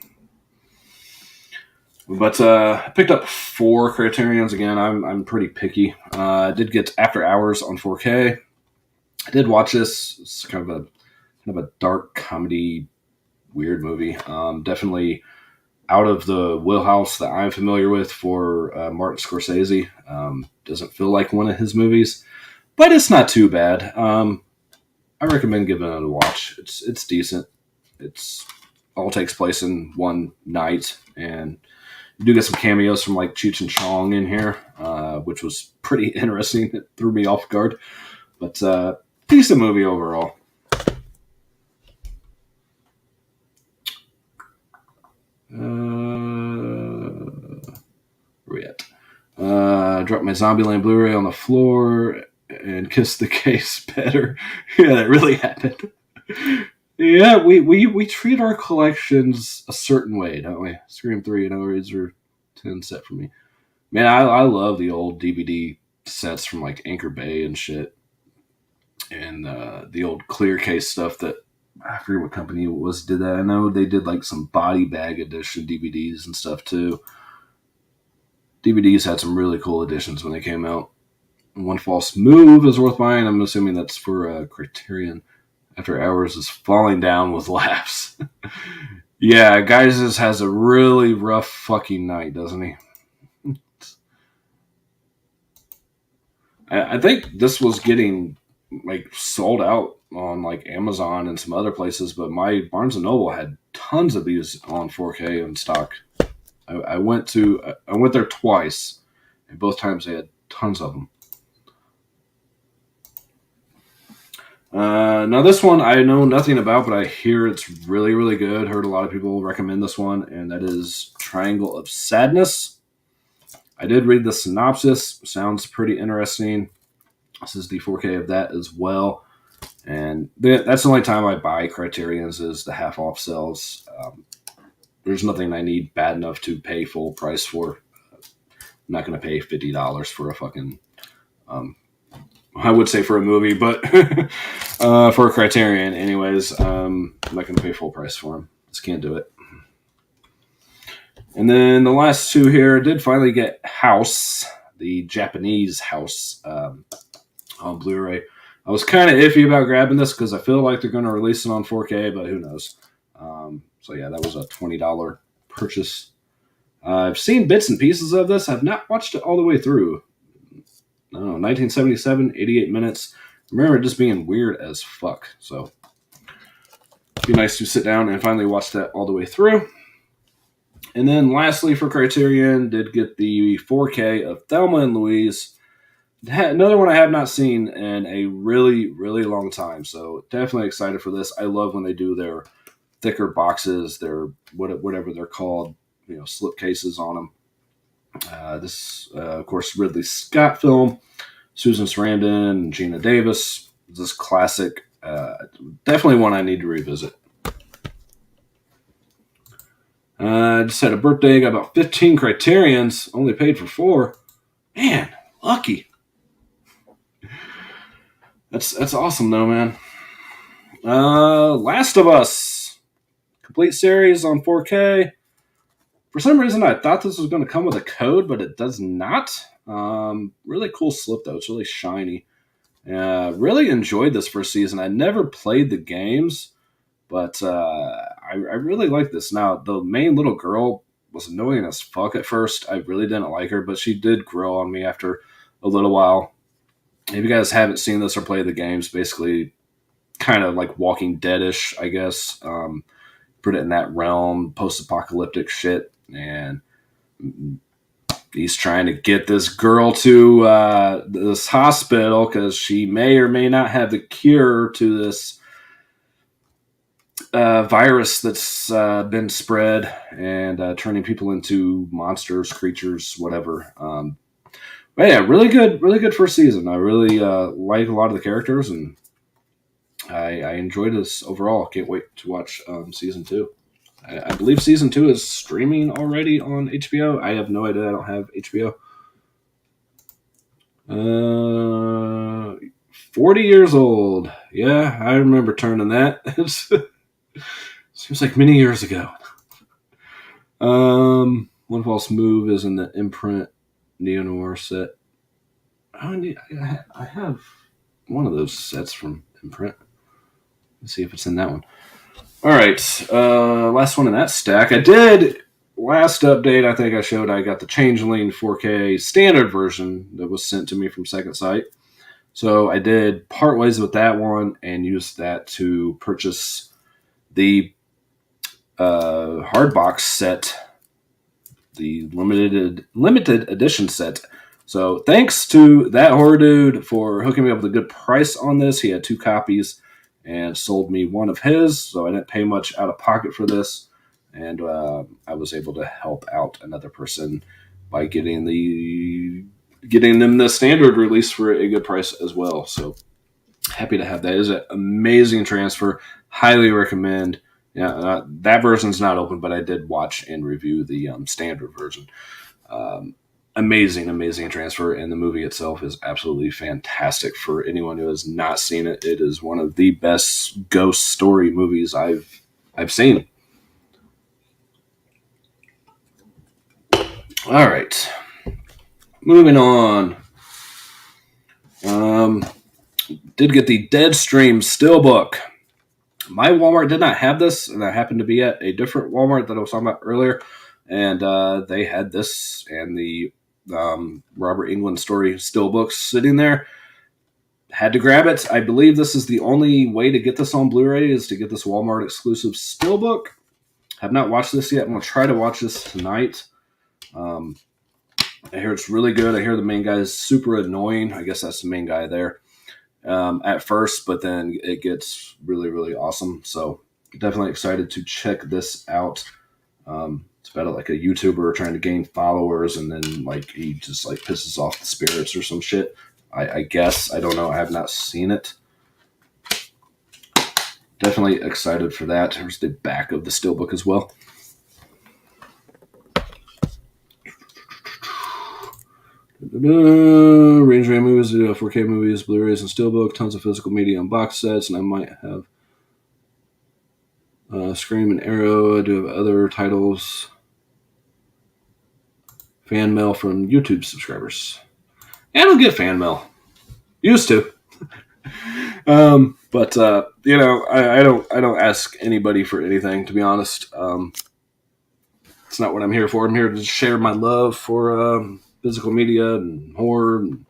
But I picked up 4 Criterions again. I'm pretty picky. I did get After Hours on 4K. I did watch this. It's kind of a dark comedy, weird movie. Definitely out of the wheelhouse that I'm familiar with for Martin Scorsese. Doesn't feel like one of his movies, but it's not too bad. I recommend giving it a watch. It's decent. It's all takes place in one night, and you do get some cameos from like Cheech and Chong in here, which was pretty interesting. It threw me off guard, but decent movie overall. Where we at? Dropped my Zombieland Blu-ray on the floor and kissed the case better. Yeah, that really happened. Yeah, we treat our collections a certain way, don't we? Scream 3 and Hellraiser 10 set for me. Man, I love the old DVD sets from like Anchor Bay and shit. And the old clear case stuff that I forget what company it was did that. I know they did like some body bag edition DVDs and stuff too. DVDs had some really cool editions when they came out. One False Move is worth buying. I'm assuming that's for Criterion. After Hours is falling down with laughs. Yeah, Guys has a really rough fucking night, doesn't he? I think this was getting like sold out on like Amazon and some other places, but my Barnes and Noble had tons of these on 4K in stock. I went there twice, and both times they had tons of them. Now this one I know nothing about, but I hear it's really, really good. Heard a lot of people recommend this one, and that is Triangle of Sadness. I did read the synopsis. Sounds pretty interesting. This is the 4K of that as well. And that's the only time I buy Criterions is the half off sales. There's nothing I need bad enough to pay full price for. I'm not going to pay $50 for a fucking, I would say for a movie, but for a Criterion anyways, I'm not going to pay full price for them. Just can't do it. And then the last 2 here did finally get House, the Japanese House, on Blu-ray. I was kind of iffy about grabbing this because I feel like they're going to release it on 4K, but who knows. So yeah, that was a $20 purchase. I've seen bits and pieces of this. I've not watched it all the way through. I don't know, 1977, 88 minutes. I remember it just being weird as fuck. So it'd be nice to sit down and finally watch that all the way through. And then lastly for Criterion, did get the 4K of Thelma and Louise. Another one I have not seen in a really, really long time. So definitely excited for this. I love when they do their thicker boxes, their whatever they're called, slip cases on them. This, of course, Ridley Scott film. Susan Sarandon and Gina Davis. This classic. Definitely one I need to revisit. I just had a birthday, got about 15 Criterions, only paid for 4. Man, lucky. That's awesome though, man. Last of Us. Complete series on 4K. For some reason, I thought this was going to come with a code, but it does not. Really cool slip, though. It's really shiny. Really enjoyed this first season. I never played the games, but I really like this. Now, the main little girl was annoying as fuck at first. I really didn't like her, but she did grow on me after a little while. If you guys haven't seen this or played the games, basically kind of like Walking Dead-ish, I guess. Put it in that realm, post-apocalyptic shit, and he's trying to get this girl to this hospital because she may or may not have the cure to this virus that's been spread and turning people into monsters, creatures, whatever. But yeah, really good first season. I really like a lot of the characters, and I enjoyed this overall. Can't wait to watch season 2. I believe season 2 is streaming already on HBO. I have no idea. I don't have HBO. 40 years old. Yeah, I remember turning that. Seems like many years ago. One False Move is in the Imprint neo-noir set. I have one of those sets from Imprint. Let's see if it's in that one. All right, last one in that stack. I did last update. I think I showed I got the Changeling 4K standard version that was sent to me from Second Sight. So I did part ways with that one and used that to purchase the hardbox set, the limited edition set. So thanks to that horror dude for hooking me up with a good price on this. He had 2 copies and sold me one of his, so I didn't pay much out of pocket for this, and I was able to help out another person by getting them the standard release for a good price as well. So happy to have that. It is an amazing transfer. Highly recommend. Yeah, that version's not open, but I did watch and review the standard version. Amazing transfer, and the movie itself is absolutely fantastic. For anyone who has not seen it, it is one of the best ghost story movies I've seen. All right, moving on. Did get the Deadstream Steelbook. My Walmart did not have this, and I happened to be at a different Walmart that I was talking about earlier, and they had this and the Robert Englund story steelbooks sitting there. Had to grab it. I believe this is the only way to get this on Blu-ray is to get this Walmart exclusive steelbook. Have not watched this yet. I'm going to try to watch this tonight. I hear it's really good. I hear the main guy is super annoying. I guess that's the main guy there at first, but then it gets really awesome. So definitely excited to check this out. It's about like a YouTuber trying to gain followers, and then like he just like pisses off the spirits or some shit. I guess. I don't know. I have not seen it. Definitely excited for that. Here's the back of the steelbook as well. Range Ram movies, 4K movies, Blu-rays, and steelbook. Tons of physical media and box sets, and I might have Scream and Arrow. I do have other titles. Fan mail from YouTube subscribers. I don't get fan mail. Used to. But you know, I don't ask anybody for anything, to be honest. It's not what I'm here for. I'm here to share my love for physical media and horror, and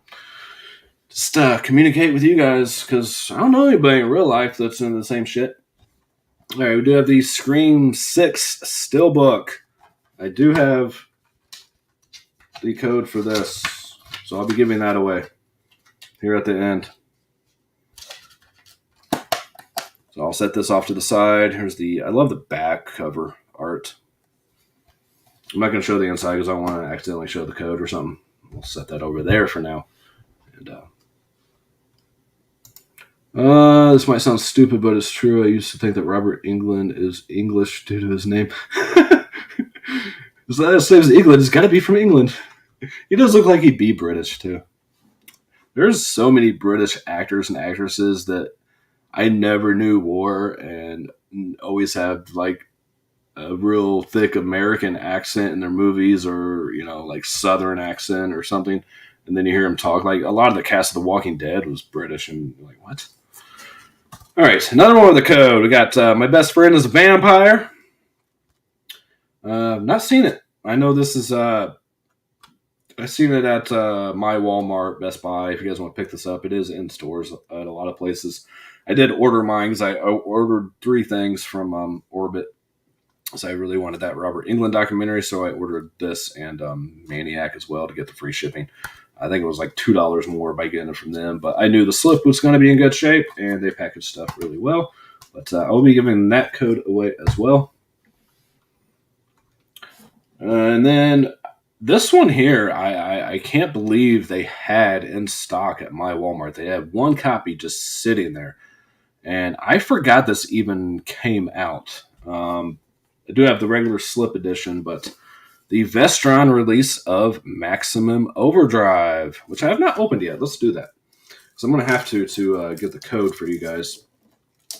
just communicate with you guys, because I don't know anybody in real life that's into the same shit. All right, we do have the Scream 6 Steelbook. I do have the code for this, so I'll be giving that away here at the end. So I'll set this off to the side. I love the back cover art. I'm not going to show the inside because I don't want to accidentally show the code or something. We'll set that over there for now. And this might sound stupid, but it's true. I used to think that Robert Englund is English due to his name. His last name is England. It's got to be from England. He does look like he'd be British, too. There's so many British actors and actresses that I never knew wore and always have like a real thick American accent in their movies, or, you know, like Southern accent or something. And then you hear him talk. Like a lot of the cast of The Walking Dead was British, and you're like, what? All right, another one with the code. We got My Best Friend is a Vampire. Not seen it. I know this is I seen it at my Walmart, Best Buy. If you guys want to pick this up, it is in stores at a lot of places. I did order mine because I ordered 3 things from Orbit. So I really wanted that Robert Englund documentary, so I ordered this and Maniac as well to get the free shipping. I think it was like $2 more by getting it from them, but I knew the slip was going to be in good shape, and they packaged stuff really well. But I will be giving that code away as well. And then this one here, I can't believe they had in stock at my Walmart. They had 1 copy just sitting there, and I forgot this even came out. I do have the regular slip edition, but the Vestron release of Maximum Overdrive, which I have not opened yet. Let's do that. So I'm going to have to get the code for you guys.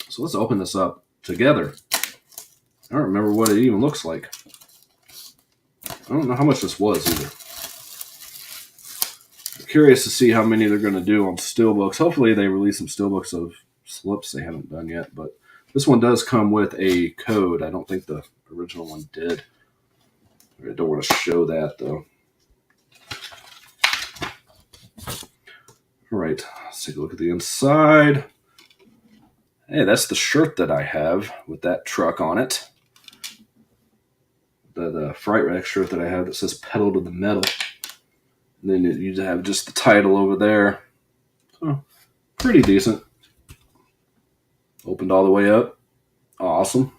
So let's open this up together. I don't remember what it even looks like. I don't know how much this was either. I'm curious to see how many they're going to do on steelbooks. Hopefully they release some steelbooks of slips they haven't done yet, but this one does come with a code. I don't think the original one did. I don't want to show that though. All right, let's take a look at the inside. Hey, that's the shirt that I have with that truck on it. The Fright Rack shirt that I have that says Pedal to the Metal. And then you have just the title over there. So, pretty decent. Opened all the way up. Awesome.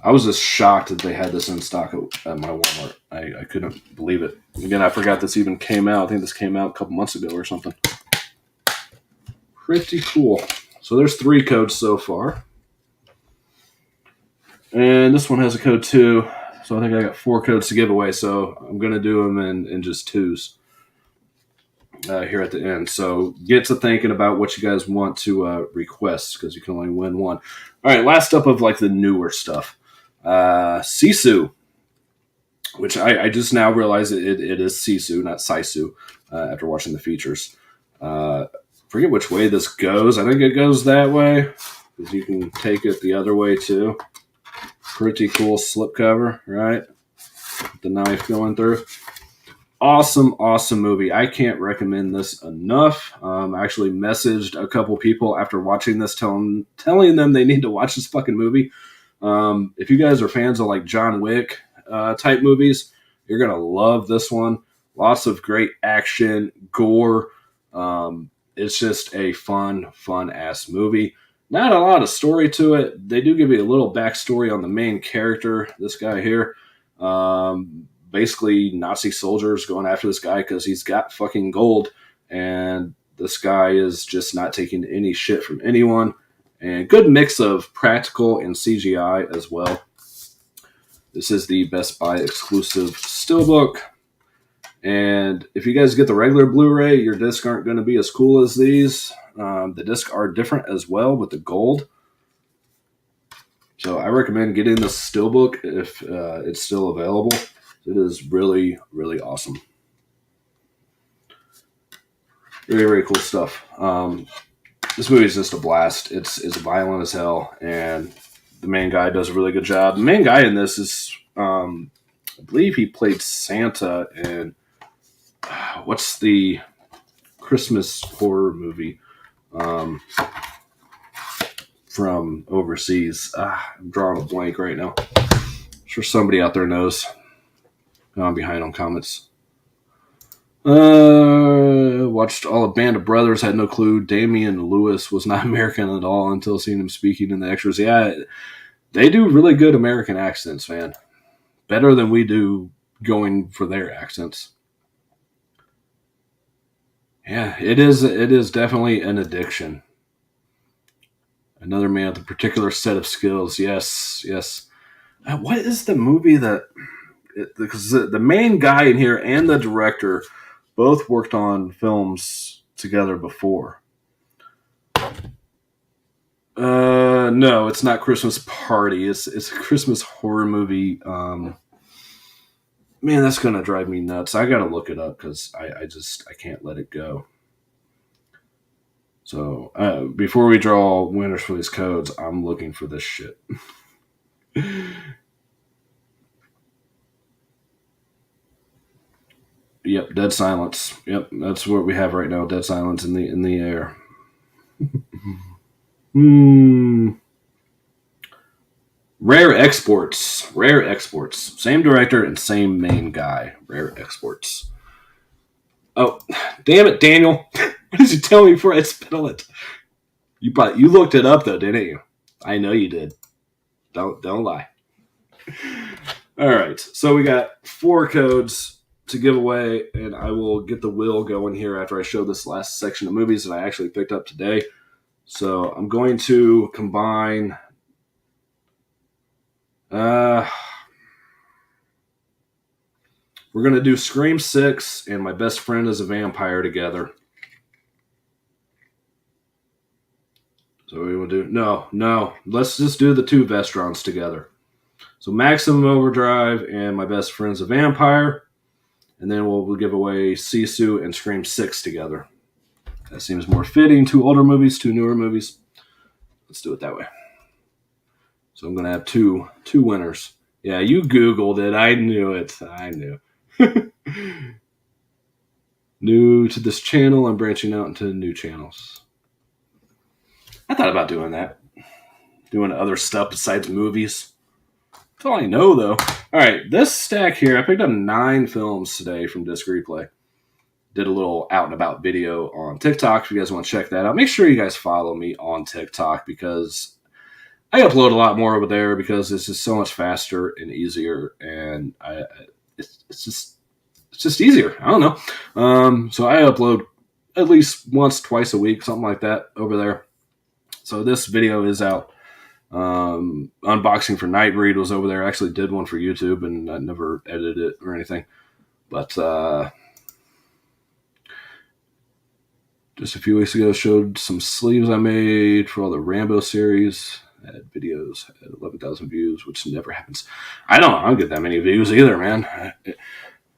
I was just shocked that they had this in stock at my Walmart. I couldn't believe it. Again, I forgot this even came out. I think this came out a couple months ago or something. Pretty cool. So there's 3 codes so far. And this one has a code too. So I think I got 4 codes to give away. So I'm going to do them in just 2s here at the end. So get to thinking about what you guys want to request, because you can only win 1. All right, last up of like the newer stuff. Sisu, which I just now realize it is Sisu, not Sisu, after watching the features. Forget which way this goes. I think it goes that way, because you can take it the other way too. Pretty cool slipcover, right? The knife going through. Awesome movie. I can't recommend this enough. I actually messaged a couple people after watching this, telling them they need to watch this fucking movie. If you guys are fans of like John Wick type movies, you're gonna love this one. Lots of great action, gore. It's just a fun ass movie. Not a lot of story to it. They do give you a little backstory on the main character, this guy here. Basically, Nazi soldiers going after this guy because he's got fucking gold, and this guy is just not taking any shit from anyone. And good mix of practical and CGI as well. This is the Best Buy exclusive steelbook. And if you guys get the regular Blu-ray, your discs aren't going to be as cool as these. The discs are different as well with the gold. So I recommend getting the steelbook if it's still available. It is really awesome. Very cool stuff. This movie is just a blast. It's violent as hell, and the main guy does a really good job. The main guy in this is, I believe he played Santa in, what's the Christmas horror movie from overseas? I'm drawing a blank right now. I'm sure somebody out there knows. I'm behind on comments. Watched all of Band of Brothers, had no clue Damian Lewis was not American at all until seeing him speaking in the extras. Yeah, they do really good American accents, man. Better than we do going for their accents. Yeah, it is definitely an addiction. Another man with a particular set of skills. Yes. What is the movie that... Because the main guy in here and the director both worked on films together before. No, it's not Christmas Party. It's a Christmas horror movie. Man, that's gonna drive me nuts. I gotta look it up because I can't let it go. So before we draw winners for these codes, I'm looking for this shit. Yep, dead silence. Yep, that's what we have right now. Dead silence in the air. Rare exports. Rare exports. Same director and same main guy. Rare exports. Oh, damn it, Daniel! What did you tell me before I spell it? You looked it up though, didn't you? I know you did. Don't lie. All right, so we got 4 codes to give away, and I will get the wheel going here after I show this last section of movies that I actually picked up today. So I'm going to combine. We're going to do Scream 6 and My Best Friend is a Vampire together. So we will do no. Let's just do the 2 Vestrons together. So Maximum Overdrive and My Best Friend's a Vampire. And then we'll give away Sisu and Scream 6 together. That seems more fitting. 2 older movies, 2 newer movies. Let's do it that way. So I'm going to have two winners. Yeah, you Googled it. I knew it. I knew. New to this channel. I'm branching out into new channels. I thought about doing that. Doing other stuff besides movies. That's all I know, though. All right, this stack here, I picked up 9 films today from Disc Replay. Did a little out and about video on TikTok if you guys want to check that out. Make sure you guys follow me on TikTok because I upload a lot more over there because it's just so much faster and easier, and it's just easier. I don't know. So I upload at least once, twice a week, something like that over there. So this video is out. Unboxing for Nightbreed was over there. I actually did one for YouTube and I never edited it or anything. But just a few weeks ago showed some sleeves I made for all the Rambo series. I had videos, had 11,000 views, which never happens. I don't get that many views either, man.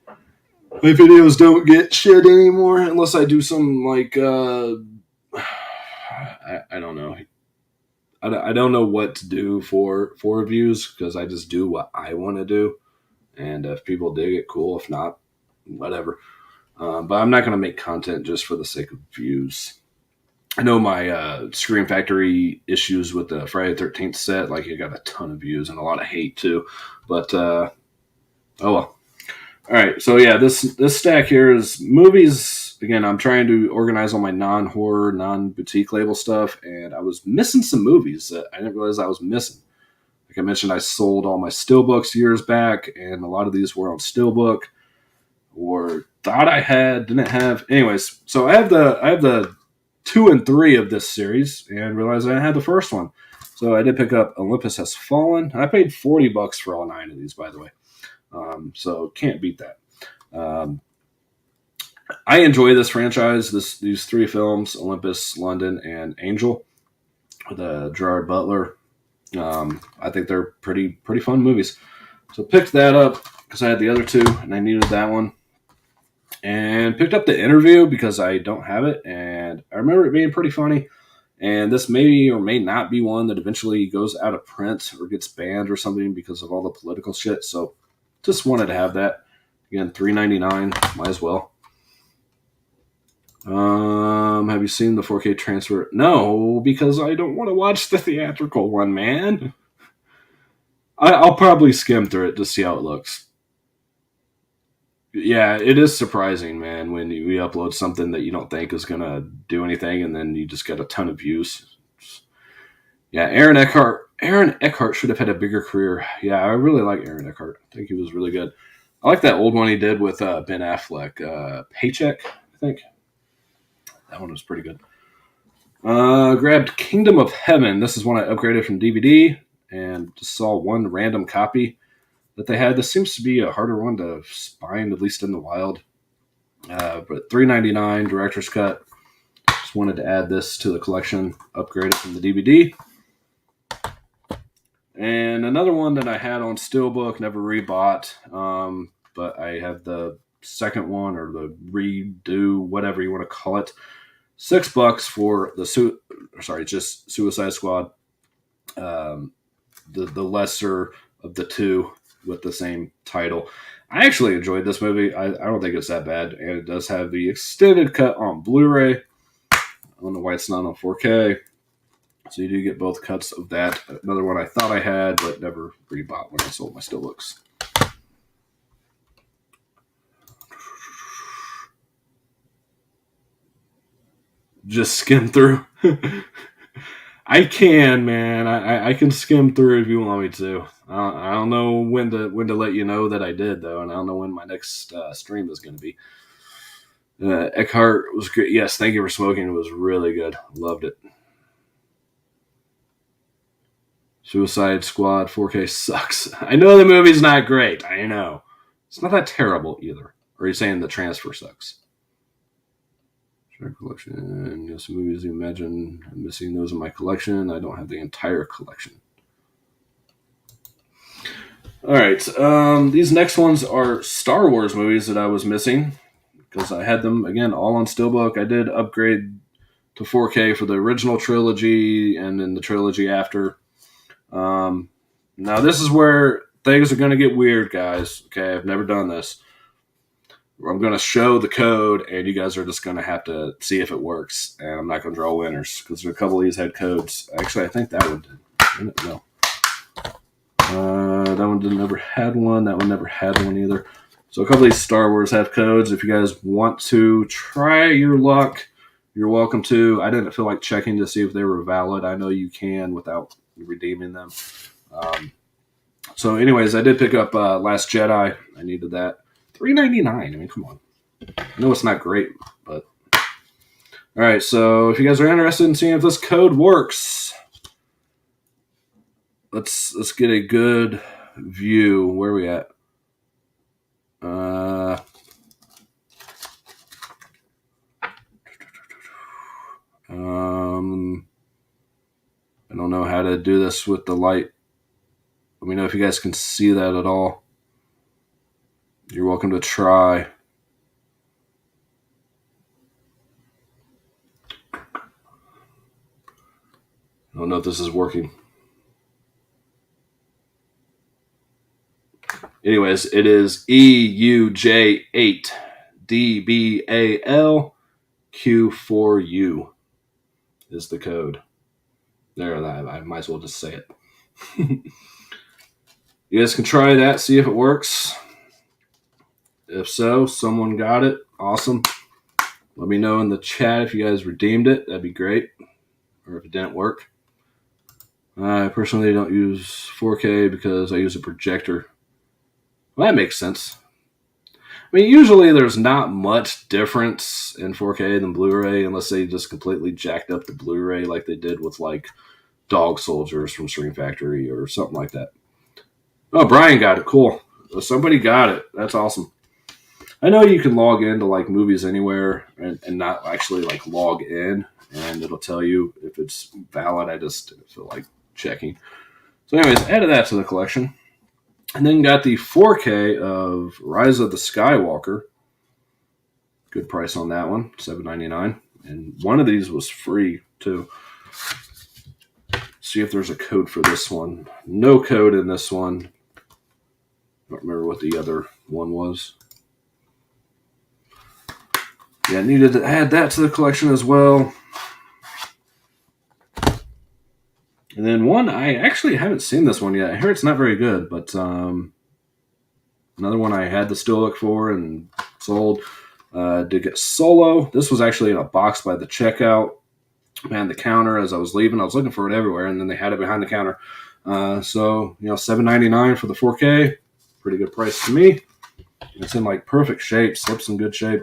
My videos don't get shit anymore unless I do some like I don't know. I don't know what to do for views because I just do what I want to do, and if people dig it, cool. If not, whatever. But I'm not going to make content just for the sake of views. I know my Scream Factory issues with the Friday the 13th set, like it got a ton of views and a lot of hate too. But oh well. All right, so yeah, this stack here is movies. Again, I'm trying to organize all my non-horror, non-boutique label stuff, and I was missing some movies that I didn't realize I was missing. Like I mentioned, I sold all my Steelbooks years back, and a lot of these were on Steelbook, or thought I had, didn't have. Anyways, so I have the 2 and 3 of this series, and realized I didn't have the first one. So I did pick up Olympus Has Fallen. I paid $40 for all 9 of these, by the way. So can't beat that. I enjoy this franchise. These 3 films: Olympus, London, and Angel, with Gerard Butler. I think they're pretty fun movies. So picked that up because I had the other 2 and I needed that one. And picked up The Interview because I don't have it, and I remember it being pretty funny. And this may or may not be one that eventually goes out of print or gets banned or something because of all the political shit. So just wanted to have that. Again, $3.99, might as well. Have you seen the 4K transfer? No, because I don't want to watch the theatrical one, man. I'll probably skim through it to see how it looks. Yeah, it is surprising, man, when you upload something that you don't think is going to do anything and then you just get a ton of views. Yeah, Aaron Eckhart should have had a bigger career. Yeah, I really like Aaron Eckhart. I think he was really good. I like that old one he did with Ben Affleck. Paycheck, I think. That one was pretty good. Grabbed Kingdom of Heaven. This is one I upgraded from DVD and just saw one random copy that they had. This seems to be a harder one to find, at least in the wild. But $3.99 director's cut. Just wanted to add this to the collection, upgrade it from the DVD. And another one that I had on Steelbook, never rebought, but I have the second one, or the redo, whatever you want to call it. $6 for just Suicide Squad. The lesser of the 2 with the same title. I actually enjoyed this movie. I don't think it's that bad, and it does have the extended cut on Blu-ray. I don't know why it's not on 4K. So you do get both cuts of that. Another one I thought I had, but never rebought when I sold my Steelbooks. Just skim through. I can, man. I can skim through if you want me to. I don't know when to let you know that I did though, and I don't know when my next stream is going to be. Eckhart was great. Yes, Thank You for Smoking. It was really good. Loved it. Suicide Squad 4K sucks. I know the movie's not great. I know. It's not that terrible either. Or are you saying the transfer sucks? Collection. Yes, movies you imagine. I'm missing those in my collection. I don't have the entire collection. All right. These next ones are Star Wars movies that I was missing because I had them, again, all on Steelbook. I did upgrade to 4K for the original trilogy and then the trilogy after. Now, this is where things are going to get weird, guys. Okay, I've never done this. I'm going to show the code, and you guys are just going to have to see if it works. And I'm not going to draw winners because a couple of these had codes. Actually, I think that one did. No. That one never had one. That one never had one either. So a couple of these Star Wars have codes. If you guys want to try your luck, you're welcome to. I didn't feel like checking to see if they were valid. I know you can without redeeming them. So anyways, I did pick up Last Jedi. I needed that. $3.99. I mean, come on. I know it's not great, but all right. So if you guys are interested in seeing if this code works, let's get a good view. Where are we at? I don't know how to do this with the light. Let me know if you guys can see that at all. You're welcome to try. I don't know if this is working. Anyways, it is EUJ8DBALQ4U is the code. There, I might as well just say it. You guys can try that, see if it works. If so, someone got it. Awesome. Let me know in the chat if you guys redeemed it. That'd be great. Or if it didn't work. I personally don't use 4K because I use a projector. Well, that makes sense. I mean, usually there's not much difference in 4K than Blu-ray unless they just completely jacked up the Blu-ray like they did with like Dog Soldiers from Scream Factory or something like that. Oh, Brian got it. Cool. Somebody got it. That's awesome. I know you can log into like Movies Anywhere and not actually like log in, and it'll tell you if it's valid. I just didn't feel like checking. So anyways, added that to the collection. And then got the 4K of Rise of the Skywalker. Good price on that one, $7.99. And one of these was free too. See if there's a code for this one. No code in this one. I don't remember what the other one was. Yeah, needed to add that to the collection as well. And then one, I actually haven't seen this one yet. I hear it's not very good, but another one I had the Steelbook for and sold. Did get Solo. This was actually in a box by the checkout. Behind the counter as I was leaving. I was looking for it everywhere, and then they had it behind the counter. So, $7.99 for the 4K. Pretty good price to me. It's in like perfect shape. Slips in good shape.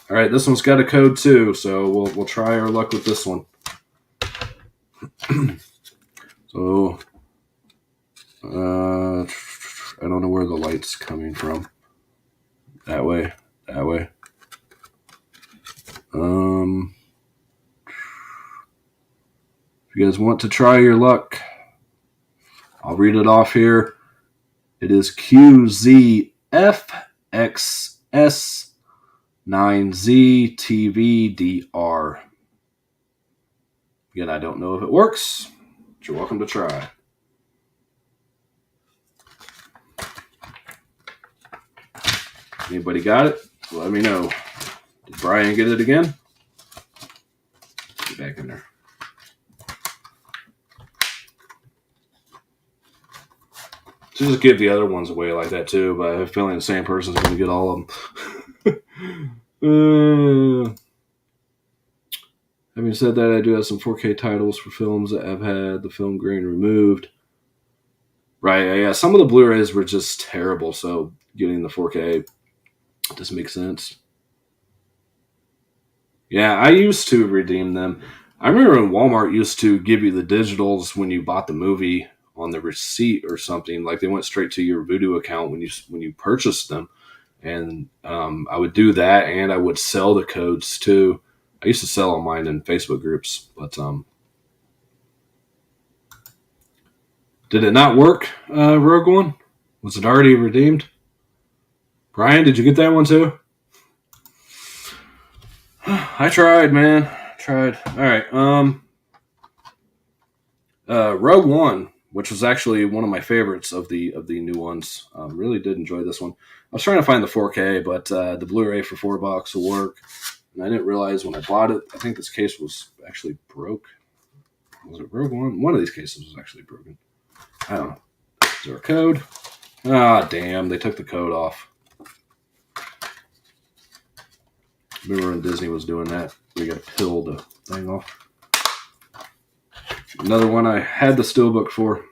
All right, this one's got a code too, so we'll try our luck with this one. So, I don't know where the light's coming from. That way. If you guys want to try your luck, I'll read it off here. It is QZFXS9ZTVDR. Again, I don't know if it works, but you're welcome to try. Anybody got it? Let me know. Did Brian get it again? Get back in there. So just give the other ones away like that too, but I have a feeling the same person's going to get all of them. Having said that, I do have some 4K titles for films that have had the film grain removed. Right, yeah. Some of the Blu-rays were just terrible, so getting the 4K doesn't make sense. Yeah, I used to redeem them. I remember when Walmart used to give you the digitals when you bought the movie on the receipt or something. Like they went straight to your Voodoo account when you purchased them, and I would do that, and I would sell the codes too. I used to sell on mine in Facebook groups, but did it not work? Rogue One, was it already redeemed? Brian, did you get that one too? I tried, man. Tried. All right. Rogue One, which was actually one of my favorites of the new ones. Really did enjoy this one. I was trying to find the 4K, but the Blu-ray for $4 will work. And I didn't realize when I bought it, I think this case was actually broke. Was it Rogue One? One of these cases was actually broken. I don't know. Is there a code? Ah, damn. They took the code off. Remember when Disney was doing that? We got to peel the thing off. Another one I had the steelbook for.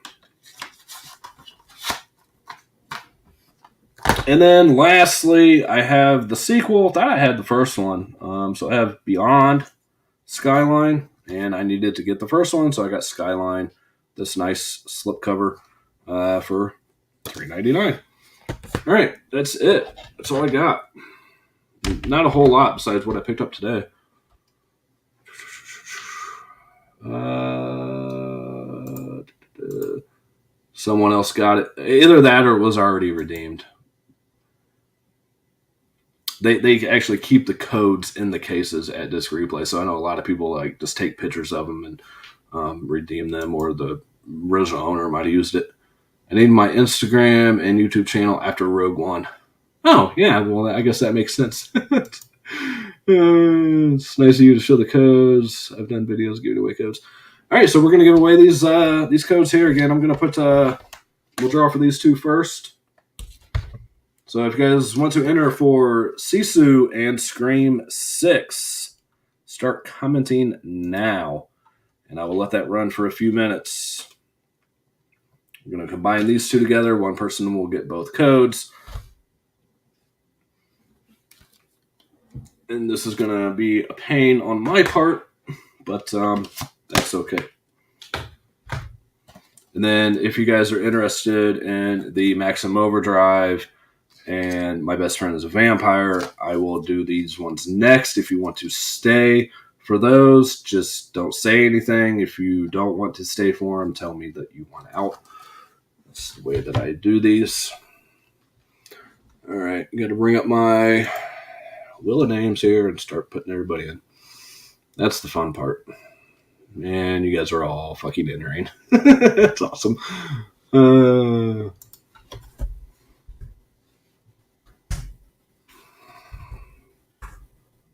And then lastly, I have the sequel. Thought I had the first one. So I have Beyond Skyline, and I needed to get the first one, so I got Skyline, this nice slipcover for $3.99. All right, that's it. That's all I got. Not a whole lot besides what I picked up today. Someone else got it. Either that or it was already redeemed. They actually keep the codes in the cases at Disc Replay, so I know a lot of people like just take pictures of them and redeem them, or the original owner might have used it. I named my Instagram and YouTube channel after Rogue One. Oh, yeah, well, I guess that makes sense. It's nice of you to show the codes. I've done videos giving away codes. All right, so we're going to give away these codes here. Again, I'm going to put, we'll draw for these two first. So if you guys want to enter for Sisu and Scream 6, start commenting now. And I will let that run for a few minutes. We're going to combine these two together. One person will get both codes. And this is going to be a pain on my part, but that's okay. And then if you guys are interested in the Maximum Overdrive and My Best Friend is a Vampire, I will do these ones next. If you want to stay for those, just don't say anything. If you don't want to stay for them, tell me that you want out. That's the way that I do these. All right, I'm going to bring up my wheel of names here and start putting everybody in. That's the fun part. And you guys are all fucking entering. That's awesome.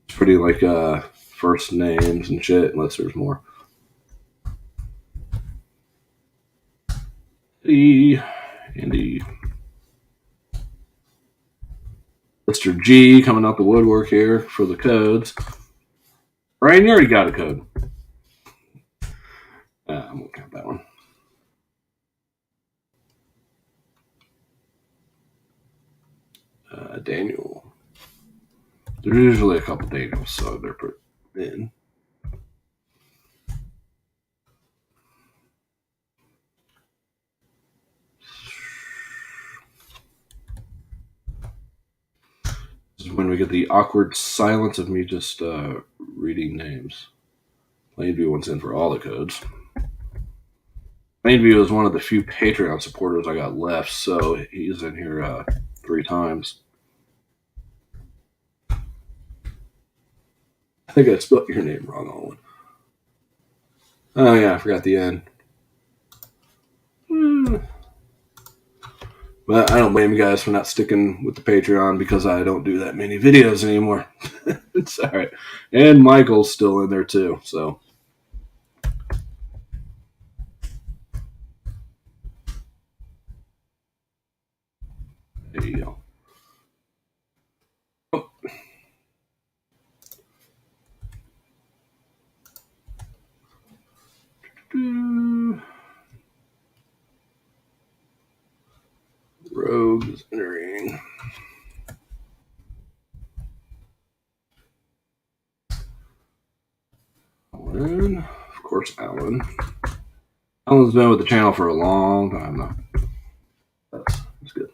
It's pretty like first names and shit, unless there's more. Andy. Mr. G coming out the woodwork here for the codes. Brian, you already got a code. I won't count that one. Daniel. There's usually a couple Daniels, so they're put in. This is when we get the awkward silence of me just reading names. Plainview wants in for all the codes. Plainview is one of the few Patreon supporters I got left, so he's in here 3 times. I think I spelled your name wrong, Owen. Oh, yeah, I forgot the N. But I don't blame you guys for not sticking with the Patreon because I don't do that many videos anymore. It's all right. And Michael's still in there too. So there you go. Rogue is entering. Alan. Of course, Alan. Alan's been with the channel for a long time though. That's good.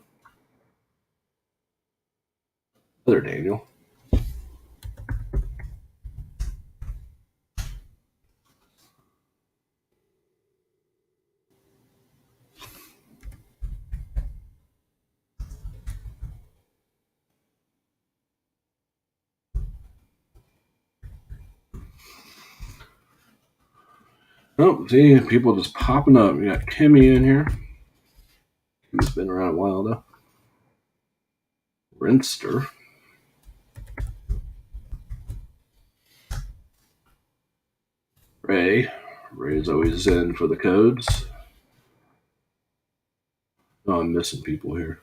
Other Daniel. Oh, see, people just popping up. You got Kimmy in here. Kimmy's been around a while though. Rinster. Ray. Ray's always in for the codes. Oh, I'm missing people here.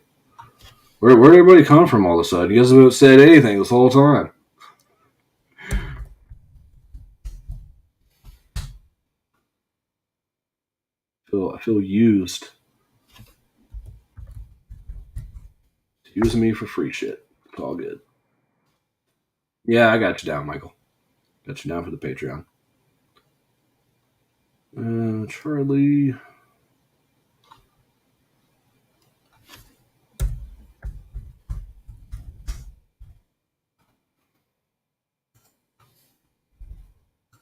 Where'd everybody come from all of a sudden? You guys haven't said anything this whole time. I feel used. Using me for free shit. It's all good. Yeah, I got you down, Michael. Got you down for the Patreon. Charlie.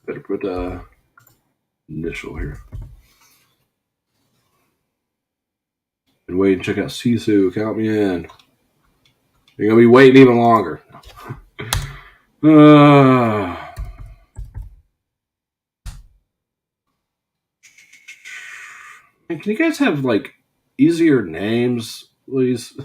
Better put the initial here. And wait and check out Sisu. Count me in. You're gonna be waiting even longer. Can you guys have like easier names, please?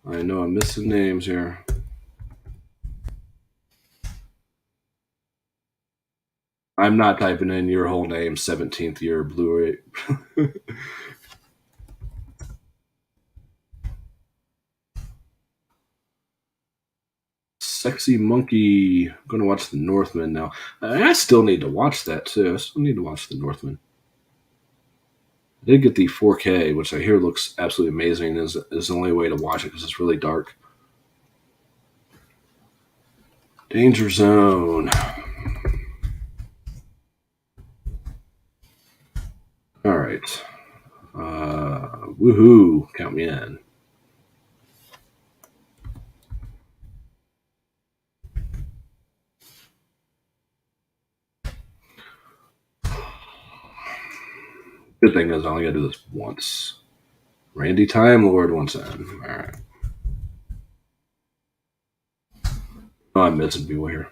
I know I'm missing names here. I'm not typing in your whole name, 17th year Blu-ray. Sexy Monkey. I'm going to watch The Northman now. I still need to watch that too. I still need to watch The Northman. I did get the 4K, which I hear looks absolutely amazing. Is the only way to watch it because it's really dark. Danger Zone. All right. Woohoo. Count me in. Good thing is I only got to do this once. Randy Time Lord once in. All right. Oh, I'm missing people here.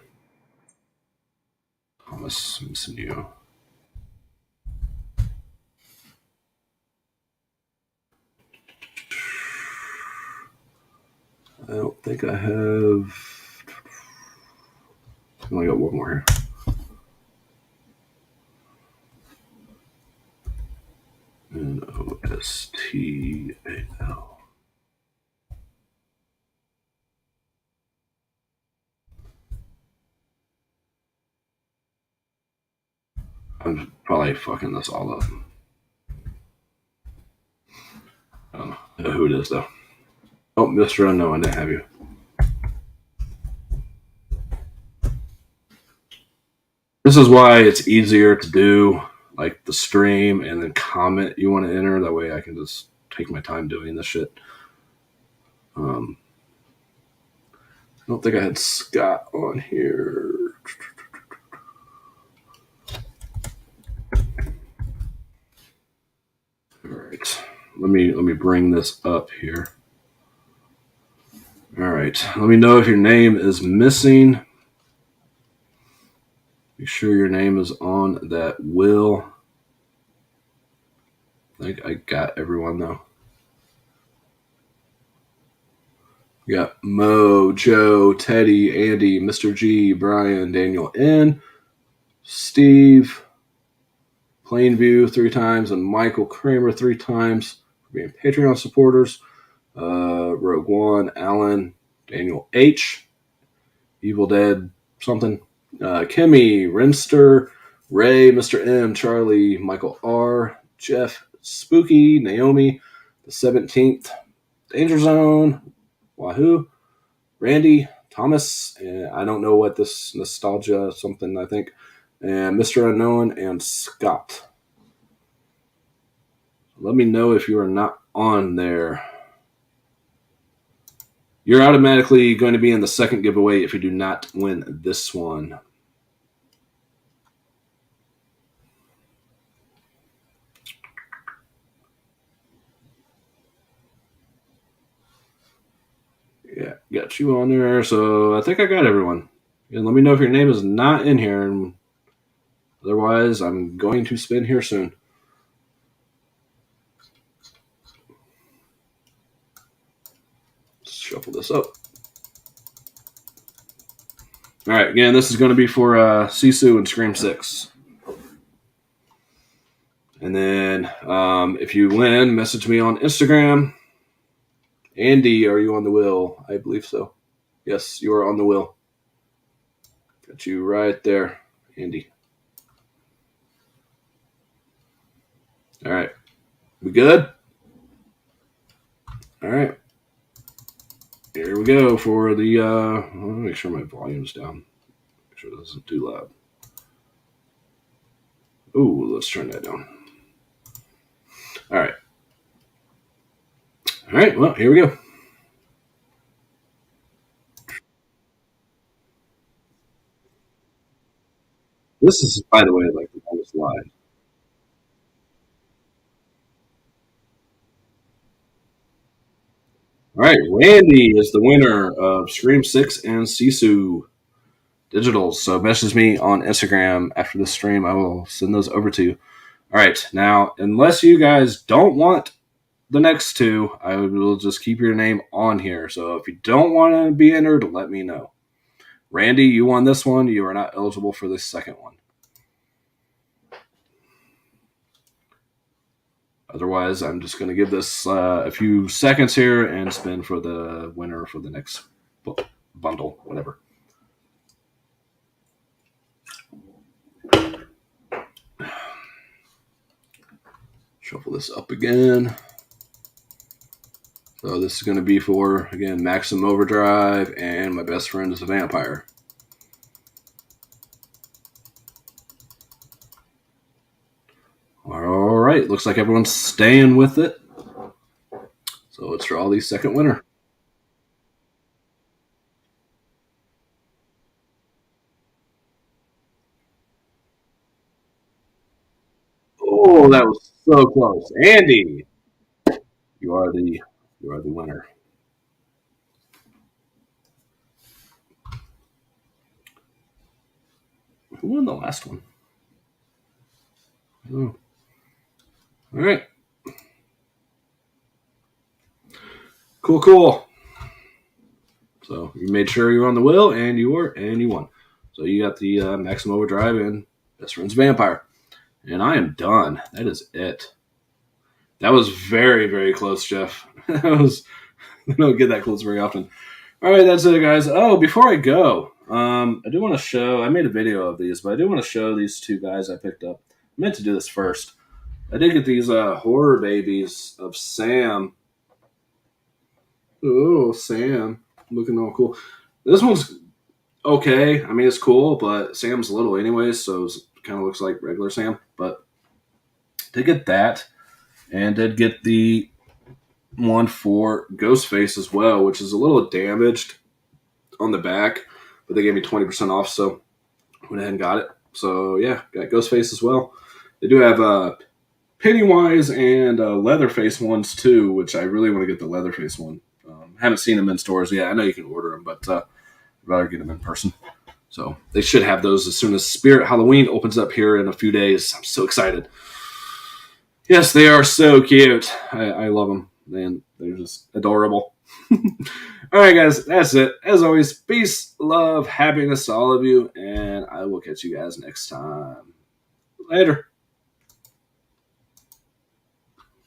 Thomas, I'm missing you. I don't think I have. I only got one more here. Nostal. I'm probably fucking this all up. I don't know who it is though. Oh, Mr. Unknown, I didn't have you. This is why it's easier to do like the stream and then comment you want to enter. That way I can just take my time doing this shit. I don't think I had Scott on here. All right, let me bring this up here. All right, let me know if your name is missing. Make sure your name is on that will. I think I got everyone though. We got Mo, Joe, Teddy, Andy, Mr. G, Brian, Daniel N, Steve, Plainview 3 times, and Michael Kramer 3 times for being Patreon supporters. Rogue One, Alan, Daniel H, Evil Dead something, Kimmy, Rimster, Ray, Mr. M, Charlie, Michael R, Jeff, Spooky, Naomi, the 17th, Danger Zone, Wahoo, Randy, Thomas, and I don't know what this nostalgia something I think, and Mr. Unknown and Scott. Let me know if you are not on there. You're automatically going to be in the second giveaway if you do not win this one. Yeah, got you on there. So I think I got everyone. And let me know if your name is not in here. And otherwise, I'm going to spin here soon. Let's shuffle this up. All right, again, this is going to be for Sisu and Scream 6. And then if you win, message me on Instagram. Andy, are you on the wheel? I believe so. Yes, you are on the wheel. Got you right there, Andy. All right. We good? All right. Here we go for the. Let me make sure my volume's down. Make sure this isn't too loud. Ooh, let's turn that down. All right. All right. Well, here we go. This is, by the way, like the longest live. All right. Randy is the winner of Scream 6 and Sisu Digitals. So message me on Instagram after the stream. I will send those over to you. All right. Now, unless you guys don't want the next two, I will just keep your name on here. So if you don't want to be entered, let me know. Randy, you won this one. You are not eligible for the second one. Otherwise, I'm just going to give this a few seconds here and spin for the winner for the next bundle, whatever. Shuffle this up again. So this is going to be for, again, Maximum Overdrive and My Best Friend is a Vampire. All right, looks like everyone's staying with it. So let's draw the second winner. Oh, that was so close. Andy, you are the winner. Who won the last one? Oh. All right. Cool. So you made sure you were on the wheel, and you were, and you won. So you got the Maximum Overdrive and Best Friend's Vampire. And I am done. That is it. That was very, very close, Jeff. I don't get that close very often. All right, that's it, guys. Oh, before I go, I do want to show. I made a video of these, but I do want to show these two guys I picked up. I meant to do this first. I did get these horror babies of Sam. Oh, Sam, looking all cool. This one's okay. I mean, it's cool, but Sam's little anyways, so it kind of looks like regular Sam. But did get that, and did get the one for Ghostface as well, which is a little damaged on the back, but they gave me 20% off, so went ahead and got it. So yeah, got Ghostface as well. They do have Pennywise and Leatherface ones too, which I really want to get the Leatherface one. Haven't seen them in stores yet. I know you can order them, but I'd rather get them in person. So they should have those as soon as Spirit Halloween opens up here in a few days. I'm so excited. Yes, they are so cute. I love them. Man, they're just adorable. All right, guys, that's it. As always, peace, love, happiness to all of you, and I will catch you guys next time. Later.